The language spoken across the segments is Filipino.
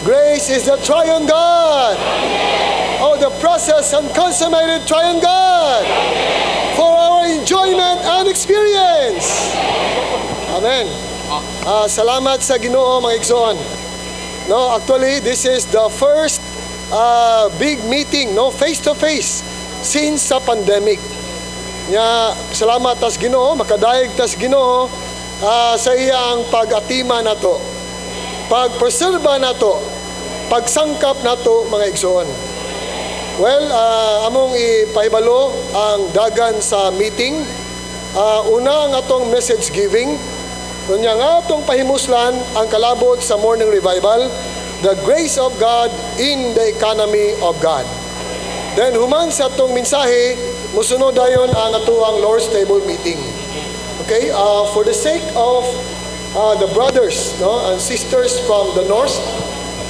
Grace is the triune God. Oh, the process and consummated triune God. For our enjoyment and experience. Amen. Salamat sa Ginoo, mga igsoon. No, actually, this is the first big meeting, no, face-to-face since sa pandemic. Nya, salamat tas Ginoo, makadayeg tas Ginoo sa iyang pag-atima nato, pagpreserba nato, pagsangkap nato, mga igsoon. Well, among ipahibalo ang dagan sa meeting. Una ang atong message giving. Kunya nga atong pahimuslan ang kalabot sa morning revival, the grace of God in the economy of God. Then human sa atong mensahe, musunod dayon ang atuang Lord's Table meeting. Okay, for the sake of the brothers, no, and sisters from the north,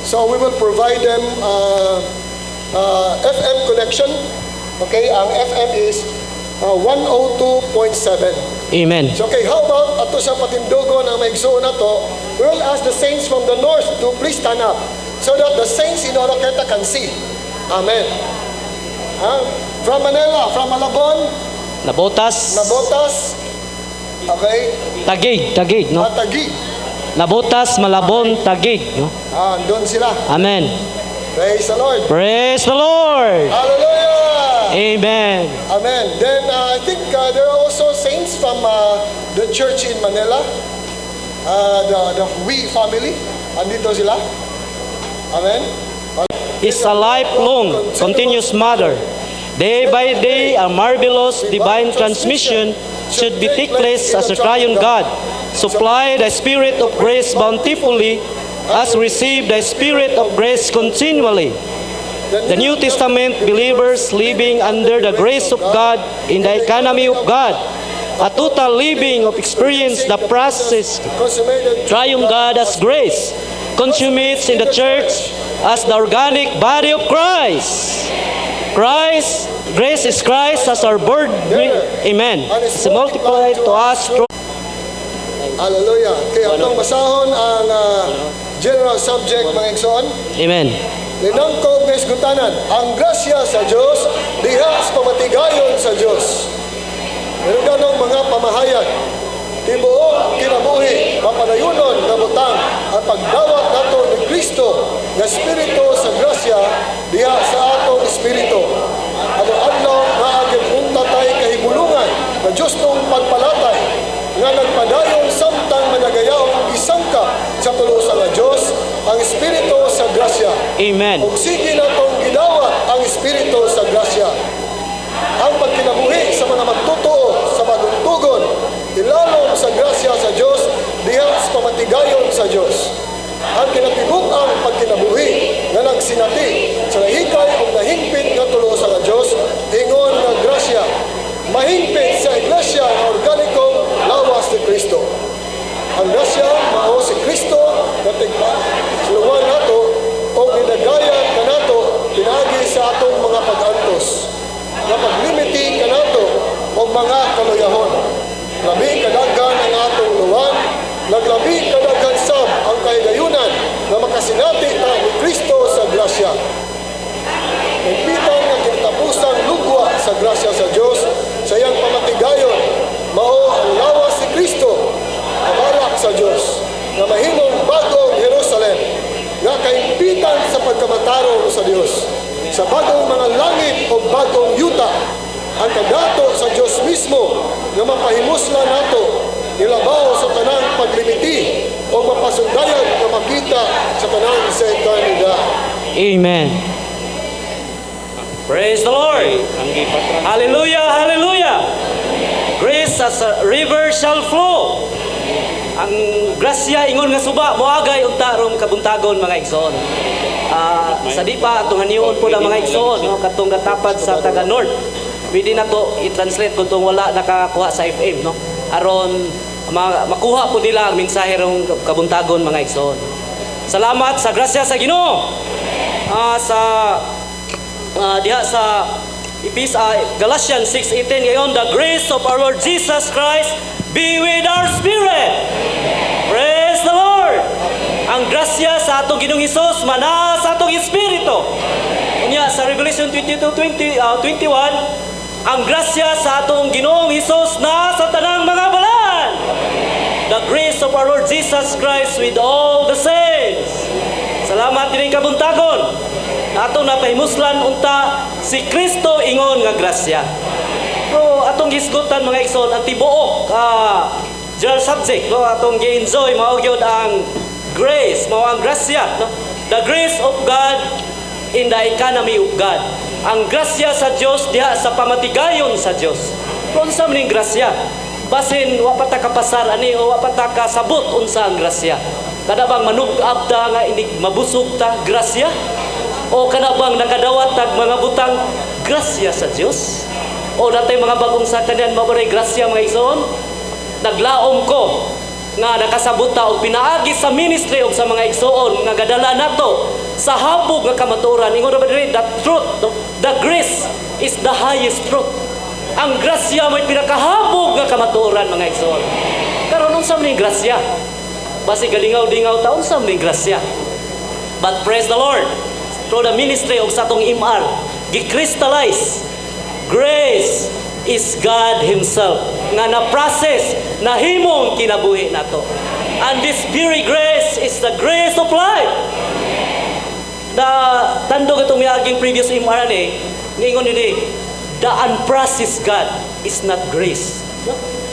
so we will provide them FM connection. Okay, ang FM is 102.7. Amen. So, okay, how about ato sa patindugon ang maigsuon na to? We will ask the saints from the north to please stand up so that the saints in Oroqueta can see. Amen. From Manila, from Malabon, Nabotas. Okay. Tagig, no? Taguig. Nabotas, Malabon, Tagig, no? Doon sila. Amen. Praise the Lord. Praise the Lord. Hallelujah. Amen. Amen. Then I think there are also saints from the church in Manila. The We family. Andito sila. Amen. Is a lifelong, continuous matter. Day by day, a marvelous divine transmission should be take place as a triune God. Supply the Spirit of grace bountifully as receive the Spirit of grace continually. The New Testament believers living under the grace of God in the economy of God, a total living of experience the process triune God as grace, consummates in the church as the organic body of Christ. Grace is Christ as our bird. Amen. It's multiplied to us through. Hallelujah. Kaya atong basahon ang general subject, mga igsoon. Amen. Linangkog na isgutanan, ang grasya sa Diyos, dihas pamatigayon sa Diyos. Meron ganong mga pamahayag, tibuok kinabuhi, mapadayunon na butang, at pagdawat nato ni Kristo, na Espiritu sa grasya, diha sa atong Espiritu. Ano-ano na agad punta tayo kahibulungan, na Diyos nung pagpalatay, nga nagpadayong samtang managayaong isangka sa tulusan ng Diyos, ang Espiritu sa grasya. Amen. Ug sige na itong gidawat ang Espiritu sa grasya. Ang pagkinabuhi sa mga magtotoo sa bagong tugon, ilalom sa grasya sa Diyos, diha sa pamatigayon sa Diyos. Ang kinatibuk-ang pagkinabuhi nga nagsinati sa nahikay o nahingpit nga tulusan ng Diyos, ingon nga grasya, mahingpit sa iglesia ng organikong lawas ni Kristo. Ang grasya, mao si Kristo na tigluwan nato o ginagayan ka nato pinagi sa atong mga pag-antos na paglimiti ka nato o mga kaluyahon. Labi kadagan ang atong luwan, naglabi kadagan sab ang kahigayunan na makasinati ta ni Kristo sa grasya. Nagpitang ng kinatapusang lugwa sa grasya sa Diyos sa iyang pamatigayon, mao ang lawas si Kristo, kabarak sa Diyos, na mahimong bagong Jerusalem, nga kaimpitan sa pagkamataro sa Diyos, sa bagong mga langit o bagong yuta, ang kadato sa Diyos mismo, na mapahimusla nato, nilabaw sa tanang paglimiti, o mapasundayan na makita sa tanang sa eternidad. Amen. Praise the Lord. Hallelujah, hallelujah. Grace as a river shall flow. Ang grasya ingon nga suba moagay unta ron kabuntagon, mga igsoon. Sa di pa atong haniun po ang mga igsoon, no, katong natapad sa taga north. Pwede na to i-translate kung tong wala nakakuha sa FM, no. Aron makuha po nila ang mensahe rong kabuntagon, mga igsoon. Salamat sa grasya sa Ginoo. Diha sa Galatians 6:18 ngayon, the grace of our Lord Jesus Christ be with our spirit. Praise the Lord. Ang grasya sa atong Ginoong Hesus mana sa atong espiritu. Unya sa Revelation 22:21, ang grasya sa atong Ginoong Hesus na sa tanang mga balaan. The grace of our Lord Jesus Christ with all the saints. Salamat din kabuntagon. Atong napahimuslan unta si Kristo ingon nga grasya. Pero atong gisgutan mga igsoon ang tibuok general subject no atong gi-enjoy mao gyud ang grace, mao ang grasya no. The grace of God in the economy of God. Ang grasya sa Dios diha sa pamatigayon sa Dios. Kung sa maning grasya, basin wa pa ta kapasar ani o wa pa ta kasabot unsa ang grasya. Kada bang manug-ab ta nga inig mabusog ta grasya? O kada bang nakadawat tag mga butang grasya sa Dios? O natay mga bagong sakanan mabaray grasya mga igsoon? Naglaom ko nga nakasabot ta og pinaagi sa ministry og sa mga igsoon nga gadala nato sa habog nga kamatuoran. Ingon ra ba diri the truth, the grace is the highest truth. Ang grasya may pinakahabog nga kamatuoran mga igsoon. Karon unsa man ning grasya? Basi galingaw-dingaw ta unsa man ning grasya? But praise the Lord, through the ministry of satong imar, gi-crystallize grace is God Himself nga na-process na himong kinabuhi nato. And this very grace is the grace of life. Tandog itong miaging previous imar ni, ngingon ini, the unprocessed God is not grace.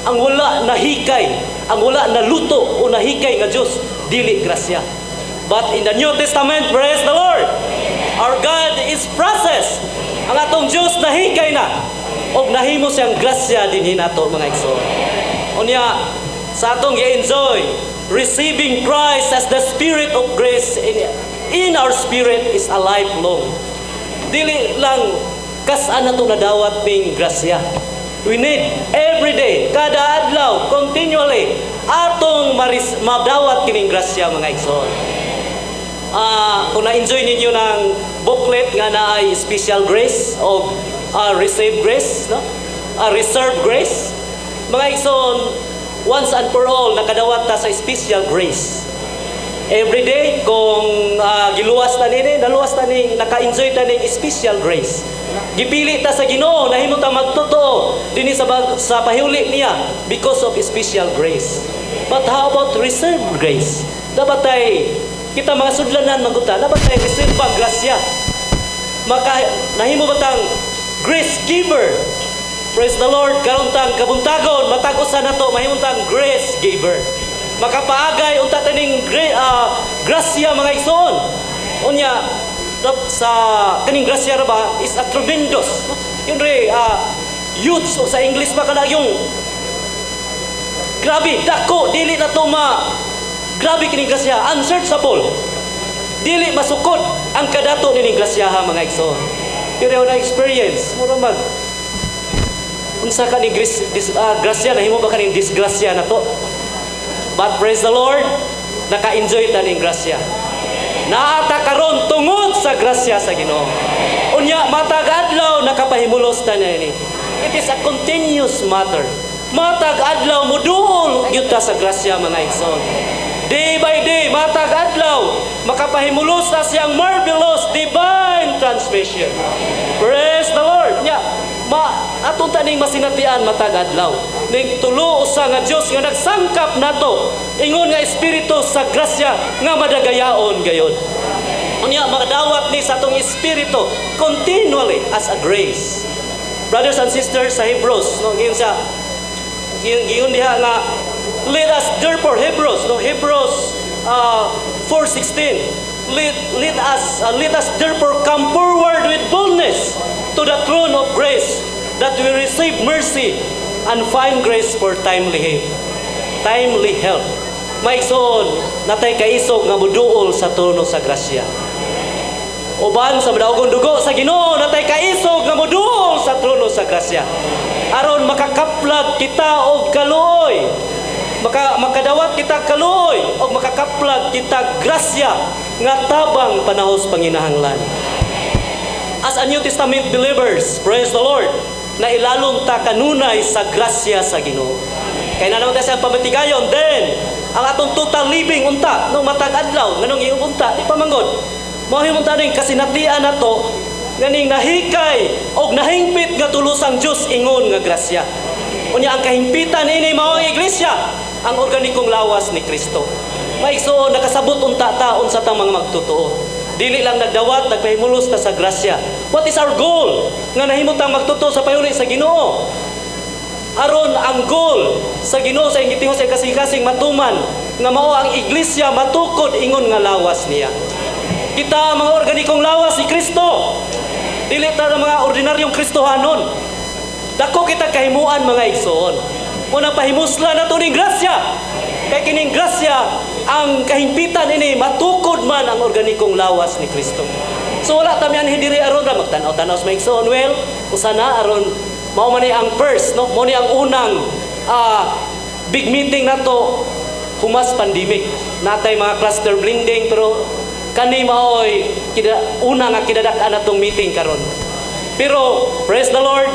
Ang wala nahikay, ang wala naluto o nahikay nga Diyos, dili grasya. But in the New Testament, praise the Lord, our God is processed. Ang atong Diyos nahikay na. O nahimo siyang grasya dinhi nato mga igsoon. Unya sa atong gi-enjoy receiving Christ as the Spirit of grace in our spirit is a lifelong. Dili lang kas-an nato nadawat ning grasya. We need every day, kada adlaw, continually atong madawat kining grasya mga igsoon. Kung na-enjoy ninyo ng booklet nga na ay special grace o receive grace, no? Reserve grace. Mga igsoon, once and for all, nakadawat ta sa special grace. Every day, kung giluwas ta nini, naluwas ta ning, naka-enjoy ta ning special grace. Gipili ta sa Ginoo, nahimo ta magtotoo dinhi sa pahiuli niya because of special grace. But how about reserve grace? Dapat tay kita mga sudlanan maguta, dapat tay receive pa grasya. Nahimo batang grace giver. Praise the Lord. Karon tang kabuntagon matag usa nato mahimong tang grace giver. Makapaagay unta taning grasya mga igsoon. Unya sa kaning grasya ra ba is a tremendous. Yun re huge o sa English ba kana yung grabe dako dili na to grabe kining grasya, unsearchable. Dili masukod ang kadato nining grasya ha mga igsoon. Yun na experience. Mura mag unsa ka ni grasya na himo ba kaning disgrasya na to? But praise the Lord, naka-enjoy ta ning grasya. Naata karon tungod sa grasya sa Ginoo. Unya matag adlaw nakapahimulos ta ni. It is a continuous matter. Matag adlaw moduol gyud ta sa grasya mga igsoon. Day by day, matag adlaw, makapahimulos na siyang marvelous divine transmission. Praise the Lord. Nya, atong taning masinatian matag adlaw. Ning tulo usa nga Dios nga nagsangkap nato ingon nga espiritu sa grasya nga madagayaon gayon. Unya makadawat ni sa atong espiritu continually as a grace. Brothers and sisters sa Hebrews, no, giyon siya giyon diha nga let us therefore Hebrews 4:16 let us therefore come forward with boldness to the throne of grace that we receive mercy and find grace for timely help. Maigsoon natay kaisog nga moduol sa trono sa grasya. Uban sa madawgong dugo sa Ginoo natay kaisog nga moduol sa trono sa grasya. Aron makakaplag kita og kaluoy. Makadawat kita kaluoy o makakaplag kita grasya nga tabang panahos panginahanglan. As a New Testament believers, praise the Lord, na ilalom ta kanunay sa grasya sa Ginoo. Kaya na naman tayo sa pamatigayon, then ang atong total living unta no matag adlaw nganong iubunta di pa manggod. Mao himunta ning kasinatian nato nganing nahikay og nahingpit nga tulusang Dios ingon nga grasya. Unya ang kahimpitan ini mao ang iglesia, ang organikong lawas ni Kristo. Maigsuon nakasabot unta ta unsa tang mga magtotoo. Dili lang nagdawat nagpahimulos ta sa grasya. What is our goal? Nga nahimutang magtotoo sa payuli sa Ginoo. Aron ang goal sa Ginoo sa ingitingo sa kasing-kasing matuman nga mao ang iglesia matukod ingon nga lawas niya. Kita mga organikong lawas ni Kristo. Dili ta mga ordinaryong Kristohanon. Dako kita kahimuan mga igsoon. Unang pahimusla na ito ning grasya. Kay kining grasya, ang kahimpitan ini matukod man ang organikong lawas ni Kristo. So wala tamian hidiri aron ra magtanaw-tanaw sa mga igsoon. Well, usana aron mao man ni ang first, no? Mao ni ang unang big meeting nato humas pandemic. Natay mga cluster blending pero kani maoy una nga kidadak-an atong meeting karon. Pero praise the Lord,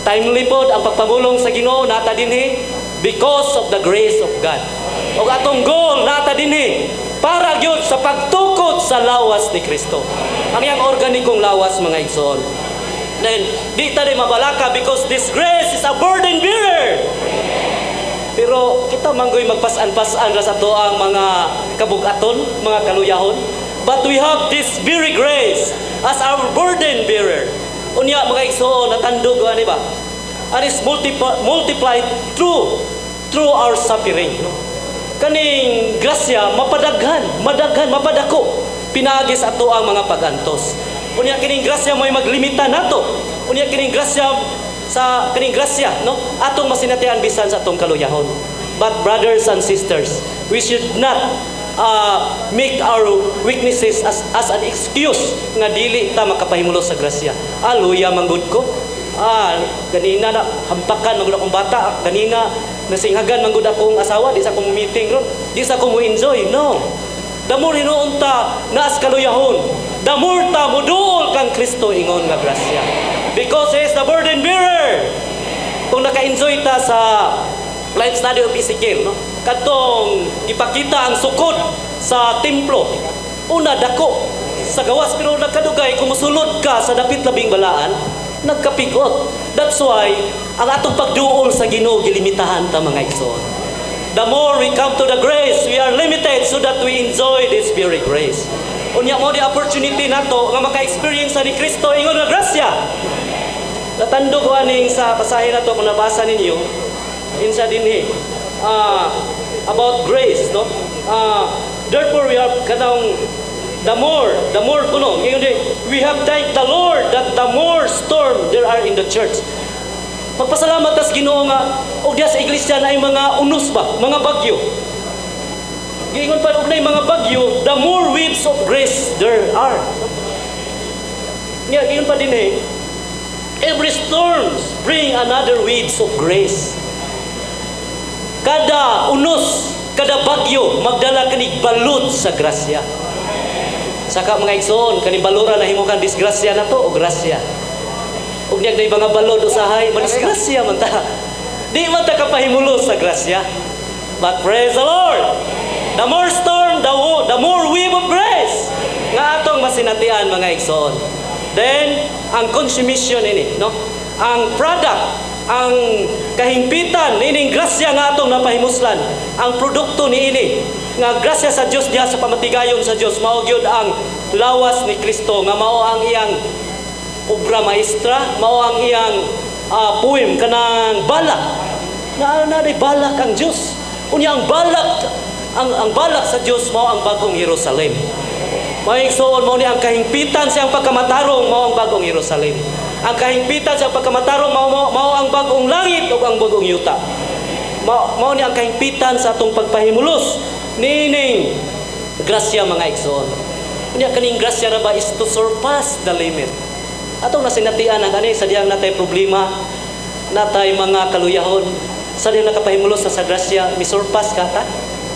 timely pod ang pagpamulong sa Ginoo nata dinhi because of the grace of God. O atong goal nata dinhi para gyud sa pagtukod sa lawas ni Kristo. Ang iyang organikong lawas mga igsoon. Then di ta di mabalaka because this grace is a burden bearer. Pero kita manggoy magpasan-pasan ra sa to ang mga kabugaton, mga kaluyahon. But we have this very grace as our burden bearer. Unya mga igsoon natandog ani ba? And is multiplied through our suffering. Kaning grasya mapadaghan, mapadako pinagis ato ang mga pagantos. Unya kining grasya mo'y maglimita nato. Unya kining grasya no atong masinatian bisan sa atong kaluyahon. But brothers and sisters, we should not make our weaknesses as an excuse nga dili ta makapahimulos sa grasya. Aluya manggod ko. Ganina na hampakan manggod akong bata, ganina nasinghagan manggod akong asawa, di sa akong meeting ron, di sa akong enjoy. No. The more hinuon ta naas kaluyahon, the more ta muduol kang Kristo ingon nga grasya. Because He is the burden bearer. Kung naka-enjoy ta sa life study of Ezekiel, no? Katong ipakita ang sukod sa templo. Una dako sa gawas pero nagkadugay kung musulod ka sa dapit labing balaan, nagkapikot. That's why ang atong pagduol sa Ginoo gilimitahan ta mga igsoon. The more we come to the grace, we are limited so that we enjoy this very grace. Unya mo di opportunity nato nga maka-experience ni Kristo ingon nga grasya. Natandog ko aning sa pasahe nato kung nabasa ninyo insa dinhi about grace, no? Therefore we are kanang the more kuno we have thanked the Lord that the more storm there are in the church. Magpasalamat tas Ginoo nga og diha sa iglesia na ay mga unos ba, mga bagyo. Giingon pa og nay mga bagyo, the more winds of grace there are. Giingon pa dinhi, every storms bring another winds of grace. Kada unos, kada bagyo magdala kanig balod sa grasya. Saka mga igsoon kani balura na himukan disgrasya na to o grasya. Ug niya day mga balod usahay, madisgrasya man ta. Di man ta kapahimulos sa grasya. But praise the Lord. The more storm, the more wave of grace nga atong masinatian mga igsoon. Then ang consumption ini, no? Ang product, ang kahimpitan nining grasya nga atong napahimuslan, ang produkto niini nga grasya sa Dios diha sa pamatigayon sa Dios mao gyud ang lawas ni Kristo nga mao ang iyang obra maestra, mao ang iyang poem kanang balak. Na balak ang Dios. Unya ang balak sa Dios mao ang bagong Jerusalem. Maigsoon mao ni ang kahimpitan siyang pagkamatarong mao ang bagong Jerusalem. Ang kahimpitan siyang pagkamatarong mao ang bagong langit ug ang bagong yuta. Mao ni ang kahimpitan sa atong pagpahimulos nining grasya mga igsoon. Unya kaning grasya ra ba is to surpass the limit. Atong nasinatian ang ani sa diyang natay problema, natay mga kaluyahon, sa diyang nakapahimulos sa grasya, misurpass ka ta?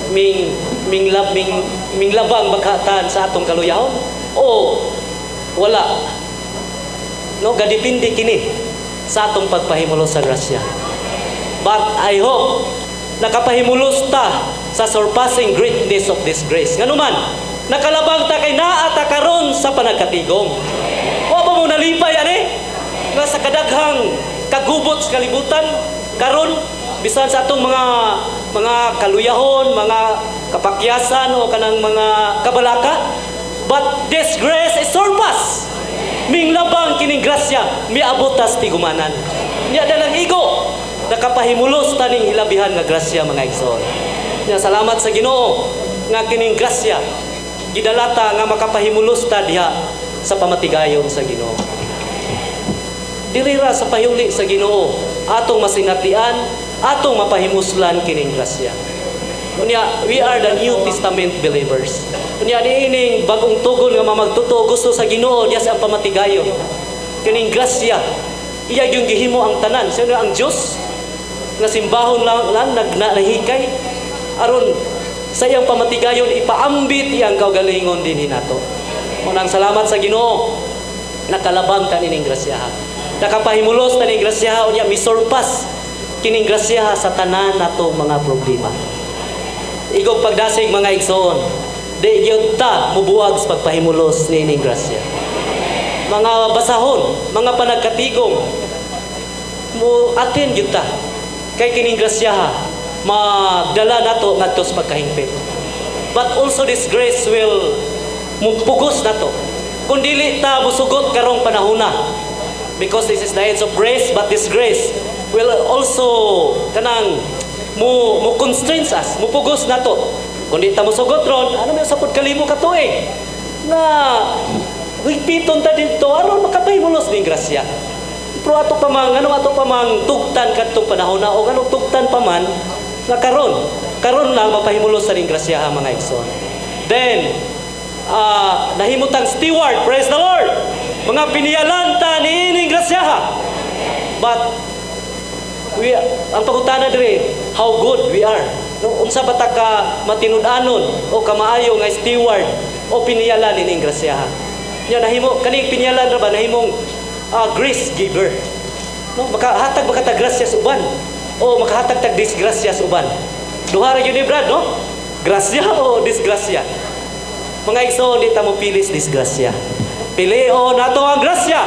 Ming labang bagatan sa atong kaluyahon? O wala? No, gadipindi kini sa atong pagpahimulos sa grasya. But I hope nakapahimulos ta sa surpassing greatness of this grace. Nganuman, nakalabang ta kay naa ta karon sa panagkatigom. Wa ba mo nalipay ani? Nga sa kadaghang kagubot sa kalibutan karon bisan sa atong mga kaluyahon, mga kapakyasan o kanang mga kabalaka, but this grace is surpass. Minglabang kining grasya miabot tas tigumanan. Nya dalang igo nakapahimulos taning hilabihan nga grasya mga igsoon. Nya salamat sa Ginoo nga kining grasya gidalata nga makapahimulos ta diha sa pamatigayon sa Ginoo. Dili ra sa pahuli sa Ginoo atong masingatian, atong mapahimuslan kining grasya. Unya, we are the New Testament believers. Unya, niining bagong tugon nga mamagtuto gusto sa Ginoo diya sa pamatigayon. Kining grasya, iya yung gihimo ang tanan. Sino ang Diyos nga simbahon lang nagnahikay aron sa iyang pamatigayon ipaambit iyang kaugalingon din hinato. Unang salamat sa Ginoo nakalabang kaning grasya. Nakapahimulos taning grasya unya misurpass kining grasya sa tanan nato mga problema. Igong pagdasig mga igsoon, di gyud ta mubuwag sa pagpahimulos nining grasya. Mga basahon, mga panagkatigom, mo atin gyud ta kay kining grasya magdala nato ngadto sa pagkahingpit. But also this grace will mupugos nato kun dili ta musugot karong panahona. Because this is the age of grace, but this grace will also kanang mo constrains us, mupugos nato. Kung di ta mosugot ron, ano may sapod kalimo ka tuig nga higpiton ta dito aron makapahimulos ning grasya. Pero ato pa mang tugtan kadtong panahon na o ganong tugtan pa man nga karon lang mapahimulos sa ning grasya mga igsoon. Then nahimutang steward, praise the Lord. Mga piniyalanta ni ining grasyaha. But ang pagutana dire, how good we are. No, unsa ba ta ka matinud-anon o kamaayo nga steward o piniyalan ining grasyaha. Nya nahimo kaning pinyalan ra ba nahimong grace giver. No, makahatag ba ka grasya sa uban o makahatag tag disgrasya sa uban. Duha ra gyud ni Brad, no? Grasya o disgrasya. Mga igsoon di ta mo pilis disgrasya. Pilio nato ang grasya.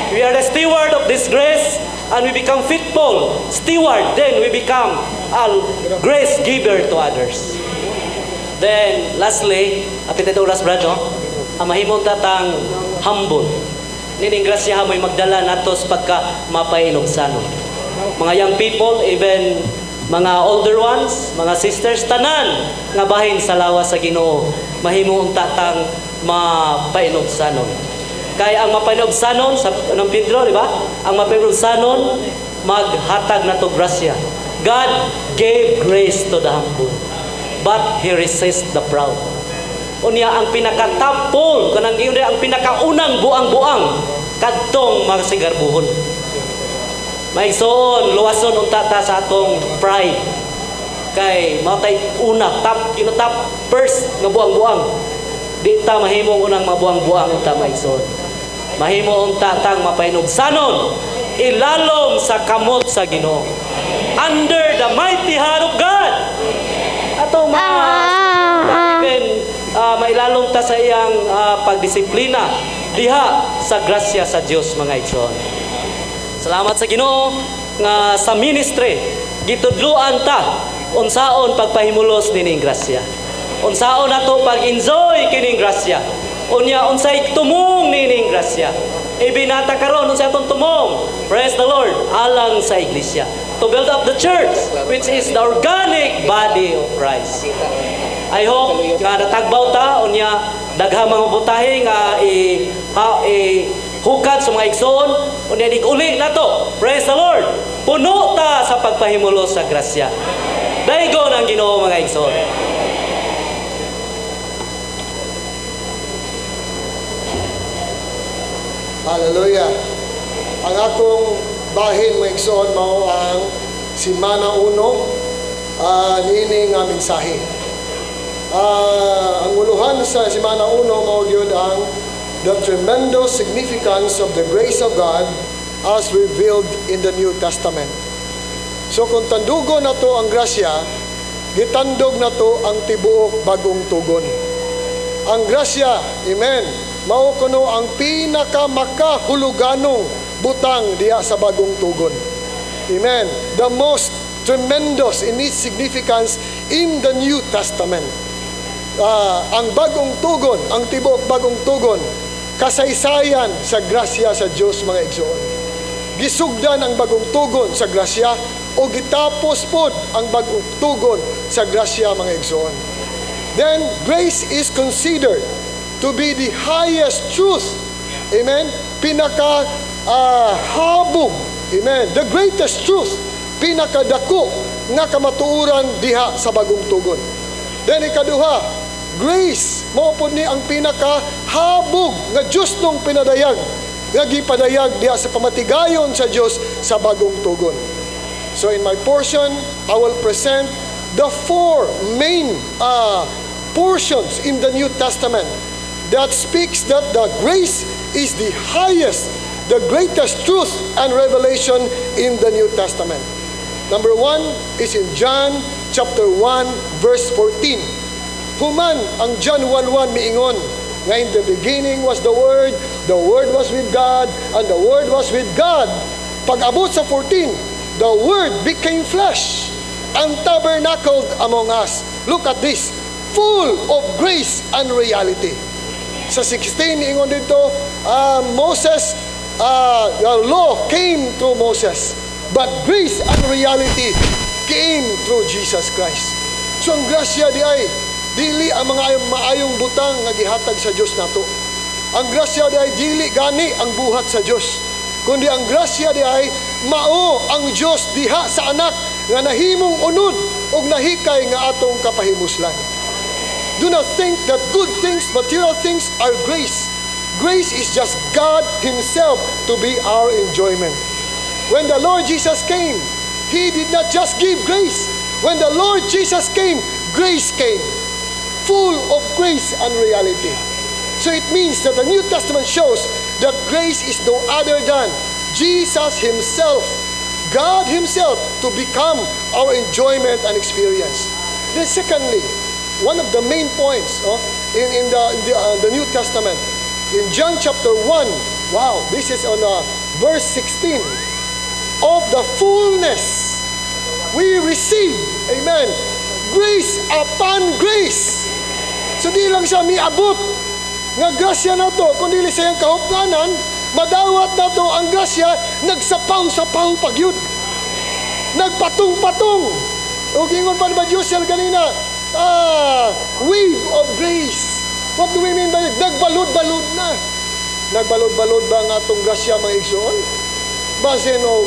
We are the steward of this grace and we become faithful steward. Then we become a grace giver to others. Then lastly, apit ito oras brad, no? Ang mahimong tatang humble. Nining grasya mo'y magdala nato sa pagka mapainugsanon. Mga young people, even mga older ones, mga sisters, tanan nga bahin sa lawas sa Ginoo, mahimong tatang mapainugsanon. Kaya ang mapainugsanon sa ng Pedro, di ba? Ang mapainugsanon maghatag na to grasya. God gave grace to the humble, but He resists the proud. Unya ang pinakatapol kanang iyon ang pinakaunang buang-buang kadtong mga sigarbuhon. Maigsoon, luwason unta ta sa atong pride. Kay matay una top first nga buang-buang. Di ta mahimong unang mabuang-buang unta maigsoon. Mahimo unta tang mapainugsanon ilalom sa kamot sa Ginoo. Under the mighty hand of God. Atong even mailalom ta sa iyang pagdisiplina diha sa grasya sa Dios mga igsoon. Salamat sa Ginoo nga sa ministry gitudloan ta unsaon pagpahimulos nining grasya. Unsaon nato pag-enjoy kining grasya. Unya unsay tumong nining grasya. Ibinata karon unsay atong tumong. Praise the Lord alang sa iglesia. To build up the church which is the organic body of Christ. I hope nga natagbaw ta unya daghang mga butahe nga hukad sa mga igsoon unya uli nato. Praise the Lord. Puno ta sa pagpahimulos sa grasya. Daygon ang Ginoo mga igsoon. Hallelujah. Ang akong bahin mga igsoon mao ang Simana 1 nining nga mensahe. Ang uluhan sa Simana 1 mao gyud ang the tremendous significance of the grace of God as revealed in the New Testament. So kung tandugo na to ang grasya, gitandog na to ang tibuok bagong tugon. Ang grasya, amen, mao kuno ang pinakamakahuluganong butang diha sa bagong tugon. Amen. The most tremendous in its significance in the New Testament. Ang bagong tugon, ang tibuok bagong tugon, kasaysayan sa grasya sa Dios, mga igsoon. Gisugdan ang bagong tugon sa grasya o gitapos pod ang bagong tugon sa grasya, mga igsoon. Then grace is considered to be the highest truth. Amen. Pinaka habog. Amen. The greatest truth, pinakadako nga kamatuoran diha sa bagong tugon. Then ikaduha, grace mao pod ni ang pinakahabog nga Dios nung pinadayag, nga gipadayag diha sa pamatigayon sa Dios sa bagong tugon. So in my portion, I will present the four main portions in the New Testament that speaks that the grace is the highest, the greatest truth and revelation in the New Testament. Number 1 is in John chapter 1 verse 14. Human ang John 1:1 miingon nga in the beginning was the Word was with God, and the Word was with God. Pag-abot sa 14, the Word became flesh and tabernacled among us. Look at this, full of grace and reality. Sa 16 miingon dito, Moses, the law came through Moses, but grace and reality came through Jesus Christ. So ang grasya di ay dili ang mga maayong butang nga gihatag sa Dios nato. Ang grasya di ay dili gani ang buhat sa Dios, kundi ang grasya di ay mao ang Dios diha sa anak nga nahimong unod ug nahikay nga atong kapahimuslan. Do not think that good things, material things are grace. Grace is just God Himself to be our enjoyment. When the Lord Jesus came, He did not just give grace. When the Lord Jesus came, grace came, full of grace and reality. So it means that the New Testament shows that grace is no other than Jesus Himself, God Himself, to become our enjoyment and experience. Then secondly, one of the main points in the New Testament, in John chapter 1, wow, this is on verse 16, of the fullness we receive, amen, grace upon grace. So di lang siya miabot nga grasya na to, kundi sa iyang kahupganan, madawat na to ang grasya, nagsapaw-sapaw pagyud, nagpatong-patong. O gingon pa ba Diyos kanina, wave of grace. What do we mean by it? Nagbalod-balod na. Nagbalod-balod ba ang atong grasya, mga igsoon? Basin o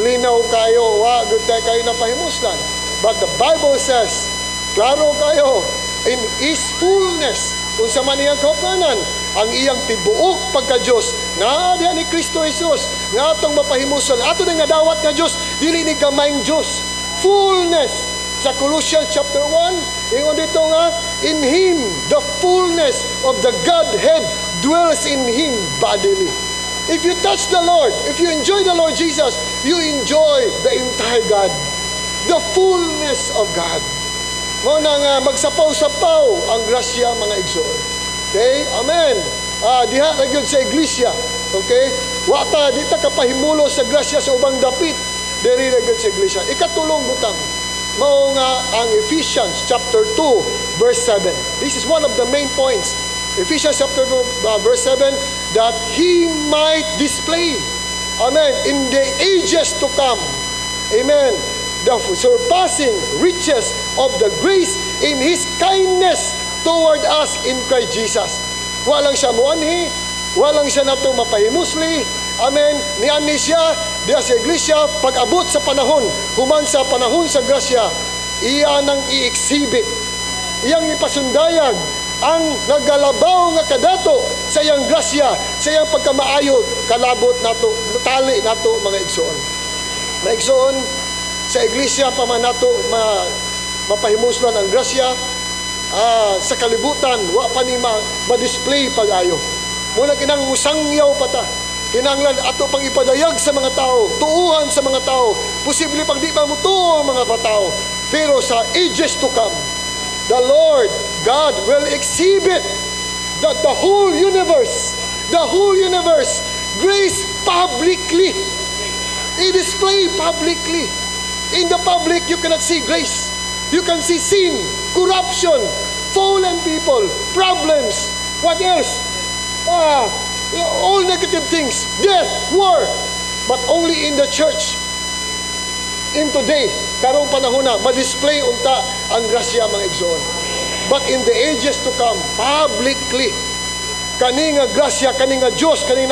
linaw kayo, good tayo kayo na pahimuslan. But the Bible says, klaro kayo, in His fullness, kung sa maniyang kaupanan, ang iyang tibuok pagka-Diyos, nga diyan ni Kristo Jesus, nga atong mapahimusan, ato na nga dawat nga Diyos, dili ni gamayng Diyos. Fullness. Sa Colossians chapter 1, ingon dito nga, in Him, the fullness of the Godhead dwells in Him bodily. If you touch the Lord, if you enjoy the Lord Jesus, you enjoy the entire God, the fullness of God. Mo nang magsapaw-sapaw ang grasya, mga igsoon. Okay? Amen. Diha ra gyud sa iglesia. Okay? Wata di ta kapahimulo sa grasya sa ubang dapit. Diri ra gyud sa iglesia. Ikatulong butang. Mao nga ang Ephesians chapter 2 verse 7. This is one of the main points. Ephesians chapter 2 verse 7, that He might display, amen, in the ages to come, amen, the surpassing riches of the grace in His kindness toward us in Christ Jesus. Walang siya muanhi, walang siya nato mapahimusli, amen, niani siya diya sa iglesia, pag-abot sa panahon, human sa panahon sa grasya, iya nang i-exhibit, iyang ipasundayag ang nagalabaw nga kadato sa iyang grasya, sa iyang pagkamaayo, kalabot nato, tali nato, mga igsoon. Mga igsoon, sa iglesia pa man nato mapahimuslan ang grasya, sa kalibutan wa pa ni ma-display pag-ayo. Muna kinang musangyaw pa ta, kinanglan ato pang ipadayag sa mga tao, tuuhan sa mga tao, posible pag di pa mutuo ang mga tao, Pero sa ages to come, the Lord God will exhibit that the whole universe, grace publicly. I-display publicly. In the public, you cannot see grace. You can see sin, corruption, fallen people, problems. What else? All negative things, death, war. But only in the church, in today, karong panahon na, ma-display unta ang grasya mga igsoon. But in the ages to come, publicly, kani nga grasya, kani nga Diyos, kani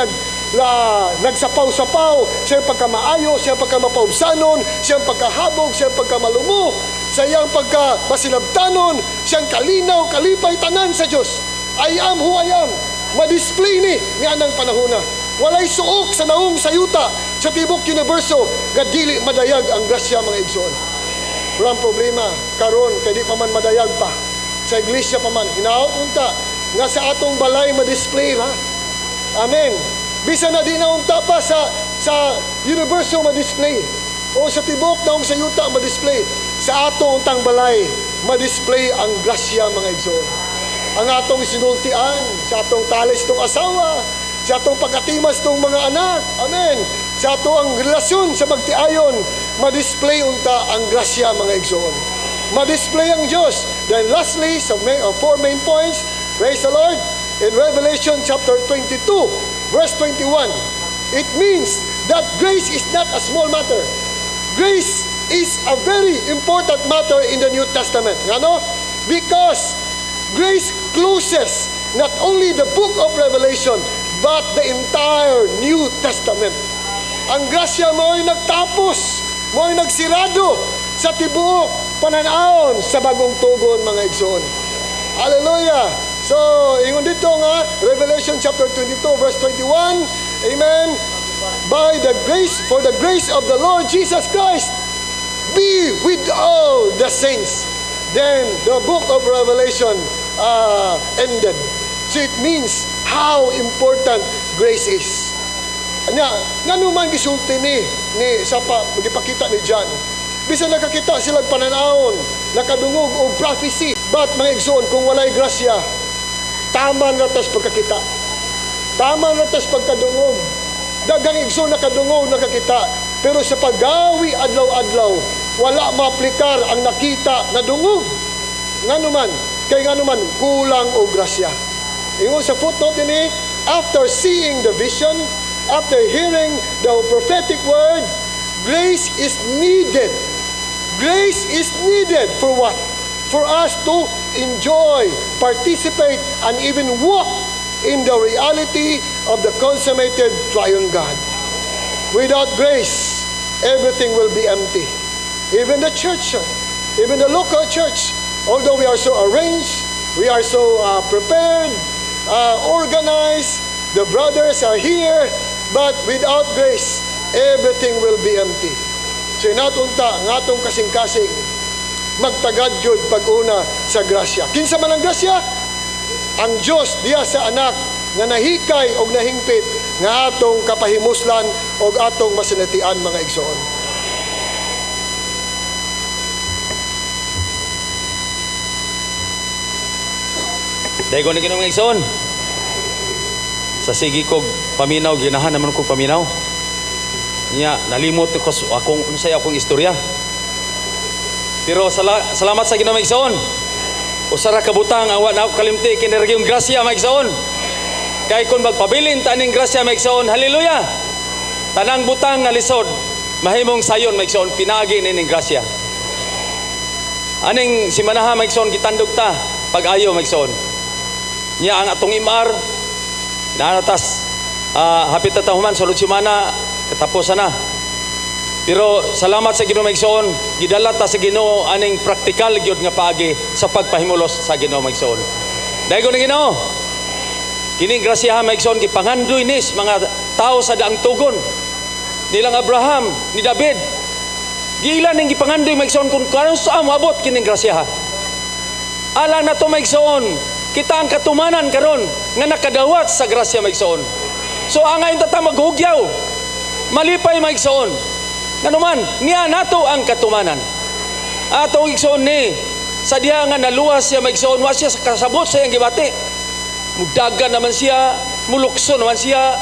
nagsapaw-sapaw, siyang pagkamaayo, siyang pagkamapaubsanon, siyang pagkahabog, siyang pagkamalumo, siyang pagkamasinabtanon, siyang kalinaw, kalipay, tanan sa Diyos. I am who I am. Ma-display ni anang panahon na. Walay suok sa naong sayuta sa tibok universo nga dili madayag ang grasya mga igsoon. Walang problema karon kay di pa man madayag pa. Sa iglesia pa man hinaot unta nga sa atong balay ma-display ra. Amen. Bisa na di na unta pa sa universo ma-display o sa tibok naong sayuta ma-display. Sa atong untang balay ma-display ang grasya mga igsoon. Ang atong sinultian, sa atong talis tong asawa, sa atong pagkatimas tong mga anak, amen. Sa atong relasyon sa magtiayon, ma-display unta ang grasya mga igsoon. Ma-display ang Diyos. Then lastly, sa 4 main points, praise the Lord, in Revelation chapter 22, verse 21, it means that grace is not a small matter. Grace is a very important matter in the New Testament. Ano? Because grace closes not only the book of Revelation, but the entire New Testament. Ang grasya mo ay nagtapos, mo ay nagsirado sa tibuok pananaon sa bagong tugon mga igsoon. Hallelujah! So, ingon dito nga, Revelation chapter 22, verse 21, amen, for the grace of the Lord Jesus Christ be with all the saints. Then the book of Revelation ended. So it means how important grace is. Nga naman gisulti ni sa magipakita ni John. Bisa nakakita sila pananaon, nakadungog o prophecy. But mga igsoon, kung walay grasya, taman ratas pagkakita. Taman ratas pagkadungog. Dagang igsoon nakadungog, nakakita. Pero sa paggawi adlaw-adlaw, wala maaplikar ang nakita na dungog. Nga naman, kulang o grasya. Ingon sa footnote ini, after seeing the vision, after hearing the prophetic word, grace is needed. Grace is needed for what? For us to enjoy, participate, and even walk in the reality of the consummated triune God. Without grace, everything will be empty. Even the church, even the local church, although we are so arranged, we are so prepared, organized, the brothers are here, but without grace, everything will be empty. So inatunta, ng atong kasing-kasing, magtagad yun pag-una sa grasya. Kinsa man ang grasya? Ang Diyos diya sa anak nga nahikay o nahingpit nga atong kapahimuslan o atong masinatian mga igsoon. Dahil ko na ginong igsoon. Sa sige kog paminaw, ginahan naman kog paminaw. Niya, nalimot ko akong istorya. Pero salamat sa ginong igsoon. Usara kabutang awa na ako kalimti kiniragiyong grasya maigsoon. Kay kung magpabilin taning grasya maigsoon, haleluya. Tanang butang nga lisod, mahimong sayon maigsoon, pinagi ning grasya. Aning simanaha maigsoon gitandog ta pag-ayo maigsoon. Nya ang atong imar naanatas hapit ta tahuman sulod semana katapusan na. Pero salamat sa Ginoo maigsoon, gidala ta sa Ginoo aning praktikal gyud nga paagi sa pagpahimulos sa Ginoo maigsoon. Dahil ko na Ginoo, kining grasyahan maigsoon gipangandoy nis mga tao sa daang tugon. Nilang Abraham, ni David. Giilan ning gipangandoy maigsoon kung karon sa moabot kining grasyahan. Alang na to maigsoon, kita ang katumanan karon nga nakadawat sa grasya maigsoon. So angay ta maghugyaw, malipay maigsoon. Nga naman, niya nato ang katumanan. Atong igsoon ni sa diha nga naluwas siya maigsoon wa siya sa kasabot sa iyang gibati. Mudagan naman siya, mulukso naman siya,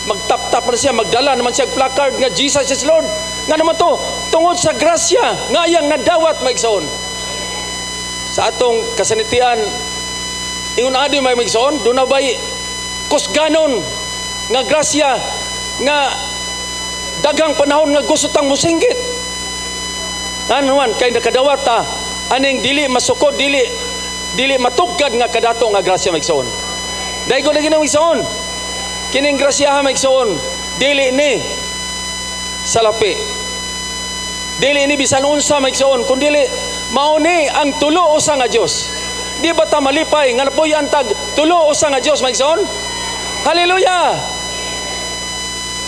magtap-tap na siya, magdala naman siya placard nga Jesus is Lord. Nga naman to, tungod sa grasya nga iyang nadawat maigsoon. Sa atong kasanitian, ingon adi may maigsoon, doon na ba'y kusganon nga grasya nga dagang panahon nga gusto tang musinggit. Ano man, kay nakadawat ta, aning dili masukod, dili matugkad nga kadato nga grasya maigsoon. Dahil ko na ginawang igsoon, kining grasya maigsoon, dili ni salapi. Dili ni bisan unsa maigsoon, kundi mauni ang tulo usa nga Dios. Di ba ta malipay nga napoy antag tulo usa nga Dios maigsoon? Hallelujah!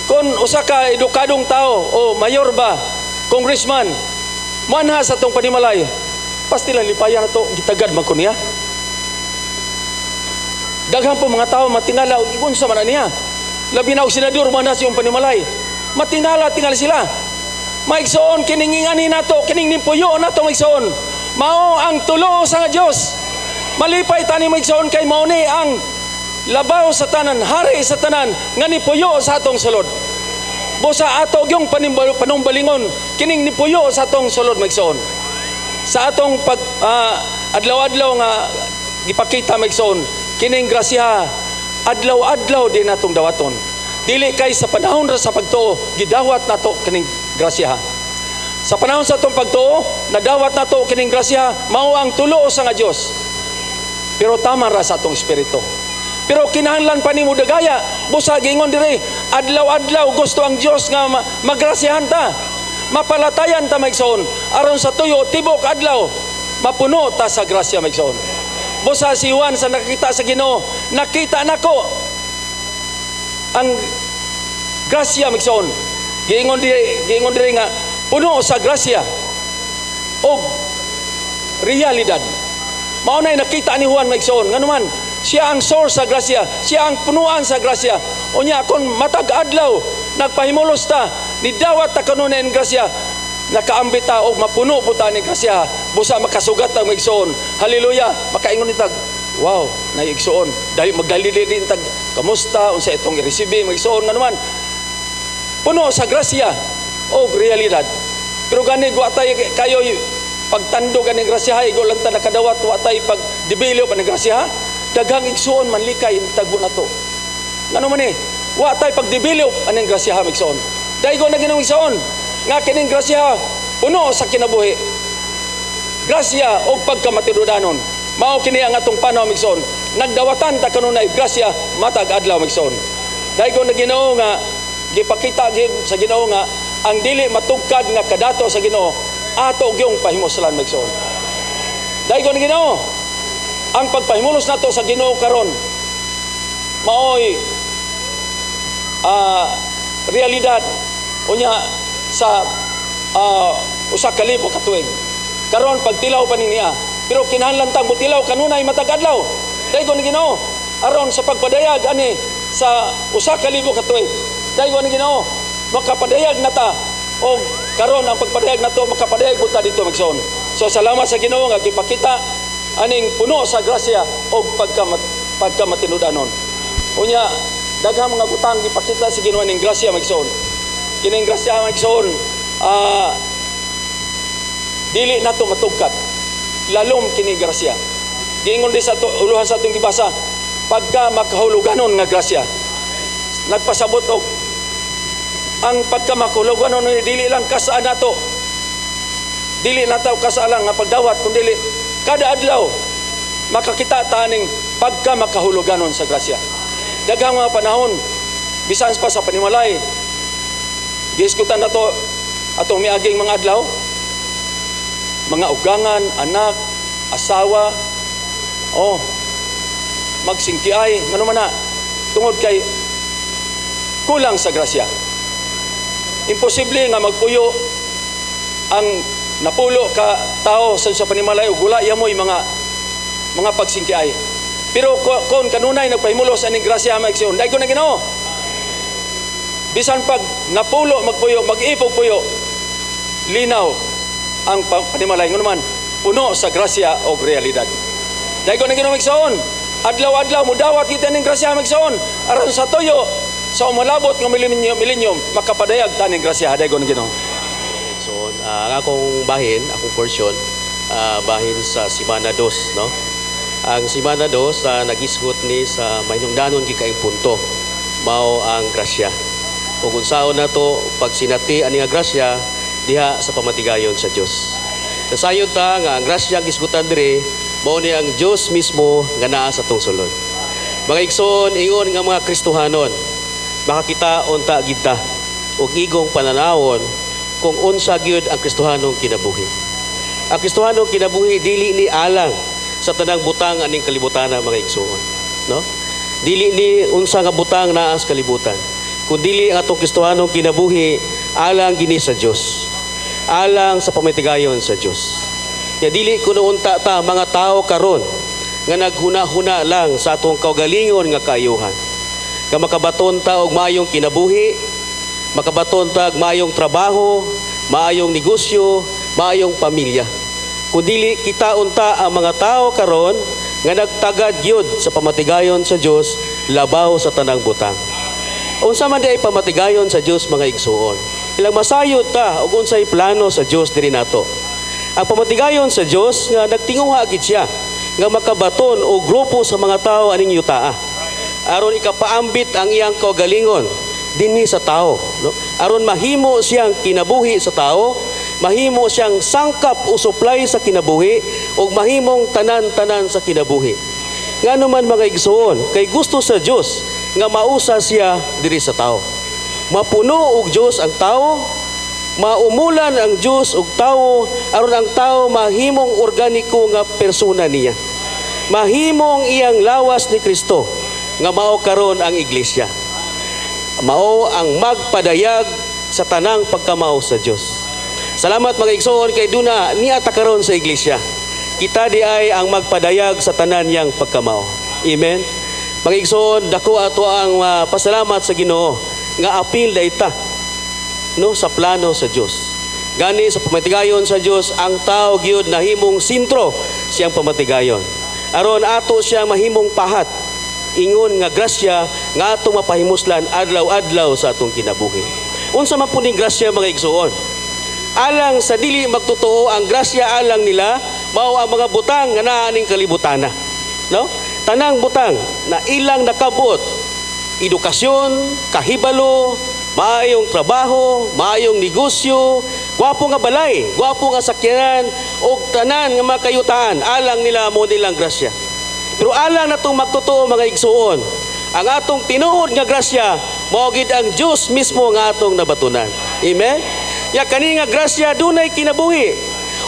Kung usa ka edukadong tao o mayor ba, congressman, manha sa tong panimalay, pastilan lipayan na to, gitagad man ko niya. Daghang po mga tao matingala og unsa man niya. Labi na og senador man na siyang panimalay. Matingala sila. Maigsoon kining ingani nato, kining nimpuyo nato maigsoon. Mao ang tulo sa nga Dios. Malipay tani maigsoon kay mao ni ang labaw sa tanan, hari sa tanan nga nipuyo sa atong sulod. Busa ato gyung panumbalingon kining nipuyo sa atong sulod maigsoon. Sa atong pag adlaw-adlaw nga gipakita maigsoon, kining grasya adlaw-adlaw din natong dawaton. Dili kay sa panahon ra sa pagtuo gidawat nato kining grasya. Sa panahon sa atong pagtuo nadawat nato kining grasya mao ang tulo sa nga Dios. Pero tama ra sa atong espiritu. Pero kinahanglan pa nimo dagaya, busa gingon diri adlaw-adlaw gusto ang Dios nga magrasyahan ta. Mapalatayan ta maigsoon aron sa tuyo tibok adlaw mapuno ta sa grasya maigsoon. Busa si Juan sa nakita sa Ginoo, nakita nako ang grasya maigsoon. Giingon diri nga puno sa grasya o realidad. Mao nay nakita ni Juan maigsoon nganuman siya ang source sa grasya, siya ang punuan sa grasya. Unya kon matag adlaw nagpahimulos ta nidawat ta kanunay ang grasya, nakaambit ta og mapuno po ta ni grasya, busa makasugat ta maigsoon. Hallelujah, makaingon ni tag wow, naigsoon dahil magdalili din tag kamusta unsa itong i-receive maigsoon nga naman puno sa grasya o realidad. Pero gani guatay kayo pagtando ganing grasya igo lang ta nakadawat watay pag develop ang grasya daghang igsoon manlikay tagbo nato. Ngano man ni wa tay pag-develop aning grasya maigsoon. Daygo na ginawang igsoon nga kining grasya puno sa kinabuhi. Grasya o pagkamatinudanon. Mao kini ang atong panahon maigsoon. Nagdawatan ta kanunay grasya matag adlaw maigsoon. Daygo na Ginoo nga gipakita gid sa Ginoo nga ang dili matugkad nga kadato sa Ginoo ato gyung pahimoslan maigsoon. Daygo na Ginoo ang pagpahimulos nato sa Ginoo karon maoy realidad unya sa usa ka libo ka tuig. Karon pagtilaw pa niya, pero kinahanglan tang butilaw kanunay matag adlaw. Daygo ni Ginoo aron sa pagpadayag ani sa usa ka libo ka tuig. Daygo ni Ginoo makapadayag nata o karon ang pagpadayag nato makapadayag buta dito maigsoon. So salamat sa Ginoo nga gipakita aning puno sa grasya o pagkamatinudanon. Unya daghang mga butang gipakita sa Ginoo ning grasya maigsoon. Kining grasya maigsoon dili nato matugkad lalom kini grasya. Giingon di sa uluhan sa atong gibasa pagka makahuluganon nga grasya. Nagpasabot og ang pagka makahuluganon dili lang kasaan nato. Dili nato kasaalang nga pagdawat kun dili kada adlaw makakita ta ning pagka makahuluganon sa grasya. Daghang mga panahon bisan pa sa panimalay giiskutan nato atong miaging mga adlaw, mga ugangan, anak, asawa, magsingkiay ngano man na tungod kay kulang sa grasya. Imposible nga magpuyo ang napulo ka tao sa panimalay ug wala yamoy mga pagsingkiay. Pero kon kanunay nagpahimulos aning grasya maigsoon, daygo na Ginoo. Bisan pag napulo magpuyo, mag-ipog puyo, linaw ang panimalay nga naman puno sa grasya o realidad. Dahil ko na ginamigsaon, adlaw-adlaw mudawat kita ning grasya migsaon aron sa toyo sa umalabot nga millennium makapadayag taning grasya dahil ko na ginoo. So, ang akong bahin, akong portion, bahin sa Simana 2, no? Ang Simana 2, nagisgot ni sa mahinungdanon gikaing punto, mao ang grasya. O kung saan na to, pag sinati ani nga grasya, diha sa pamatigayon sa Dios. Nasayon ta nga ang grasya ang gisgutan diri, mao ni ang Dios mismo nga naa sa tong sulod. Mga igsoon, ingon nga mga Kristohanon, makakita unta gid ta og igong pananawon kung unsa gyud ang Kristohanong kinabuhi. Ang Kristohanong kinabuhi dili ni alang sa tanang butang aning kalibutan mga igsoon, no? Dili ni unsa nga butang naa sa kalibutan, kundi ang atong Kristohanong kinabuhi alang gini sa Dios, alang sa pamatigayon sa Dios. Kaya dili kuno unta ta mga tao karon nga naghuna-huna lang sa atong kaugalingon nga kaayuhan. Nga makabaton ta og maayong kinabuhi, makabaton ta og maayong trabaho, maayong negosyo, maayong pamilya. Kundi kita unta ang mga tao karon nga nagtagad gyud sa pamatigayon sa Dios labaw sa tanang butang. Unsa man di ay pamatigayon sa Dios mga igsuon. Ilang masayod ta og unsay plano sa Dios diri nato. Ang pamatigayon sa Dios nga nagtinguha gid siya nga makabaton og grupo sa mga tao aning yutaa. Aron ikapaambit ang iyang kaugalingon dinhi sa tao, no? Aron mahimo siyang kinabuhi sa tao, mahimo siyang sangkap o supply sa kinabuhi ug mahimong tanan-tanan sa kinabuhi. Ngano man mga igsoon, kay gusto sa Dios nga mausa siya diri sa tao. Mapuno og Dios ang tao, maumulan ang Dios og tao aron ang tao mahimong organiko nga persona niya. Mahimong iyang lawas ni Kristo nga mao karon ang iglesia. Mao ang magpadayag sa tanang pagkamao sa Dios. Salamat mga igsoon kay duna niata karon sa iglesia. Kita di ay ang magpadayag sa tanan yang pagkamao. Amen. Mga igsoon, dako ato ang pasalamat sa Ginoo nga apil dayta no sa plano sa Dios. Gani sa pamatigayon sa Dios ang tao gyud nahimong sentro siyang pamatigayon. Aron ato siya mahimong pahat ingon nga grasya nga atong mapahimuslan adlaw-adlaw sa atong kinabuhi. Unsa man puning grasya mga igsoon? Alang sa dili magtotoo ang grasya alang nila mao ang mga butang nga naa ning kalibutana. No? Tanang butang na ilang nakabot, edukasyon, kahibalo, maayong trabaho, maayong negosyo, gwapo nga balay, gwapo nga sakyanan og tanan nga makayutaan alang nila mo nilang grasya. Pero alang natong magtotoo mga igsuon, ang atong tinuod nga grasya mao gid ang Dios mismo nga atong nabatunan. Amen. Ya kani nga grasya dunay kinabuhi.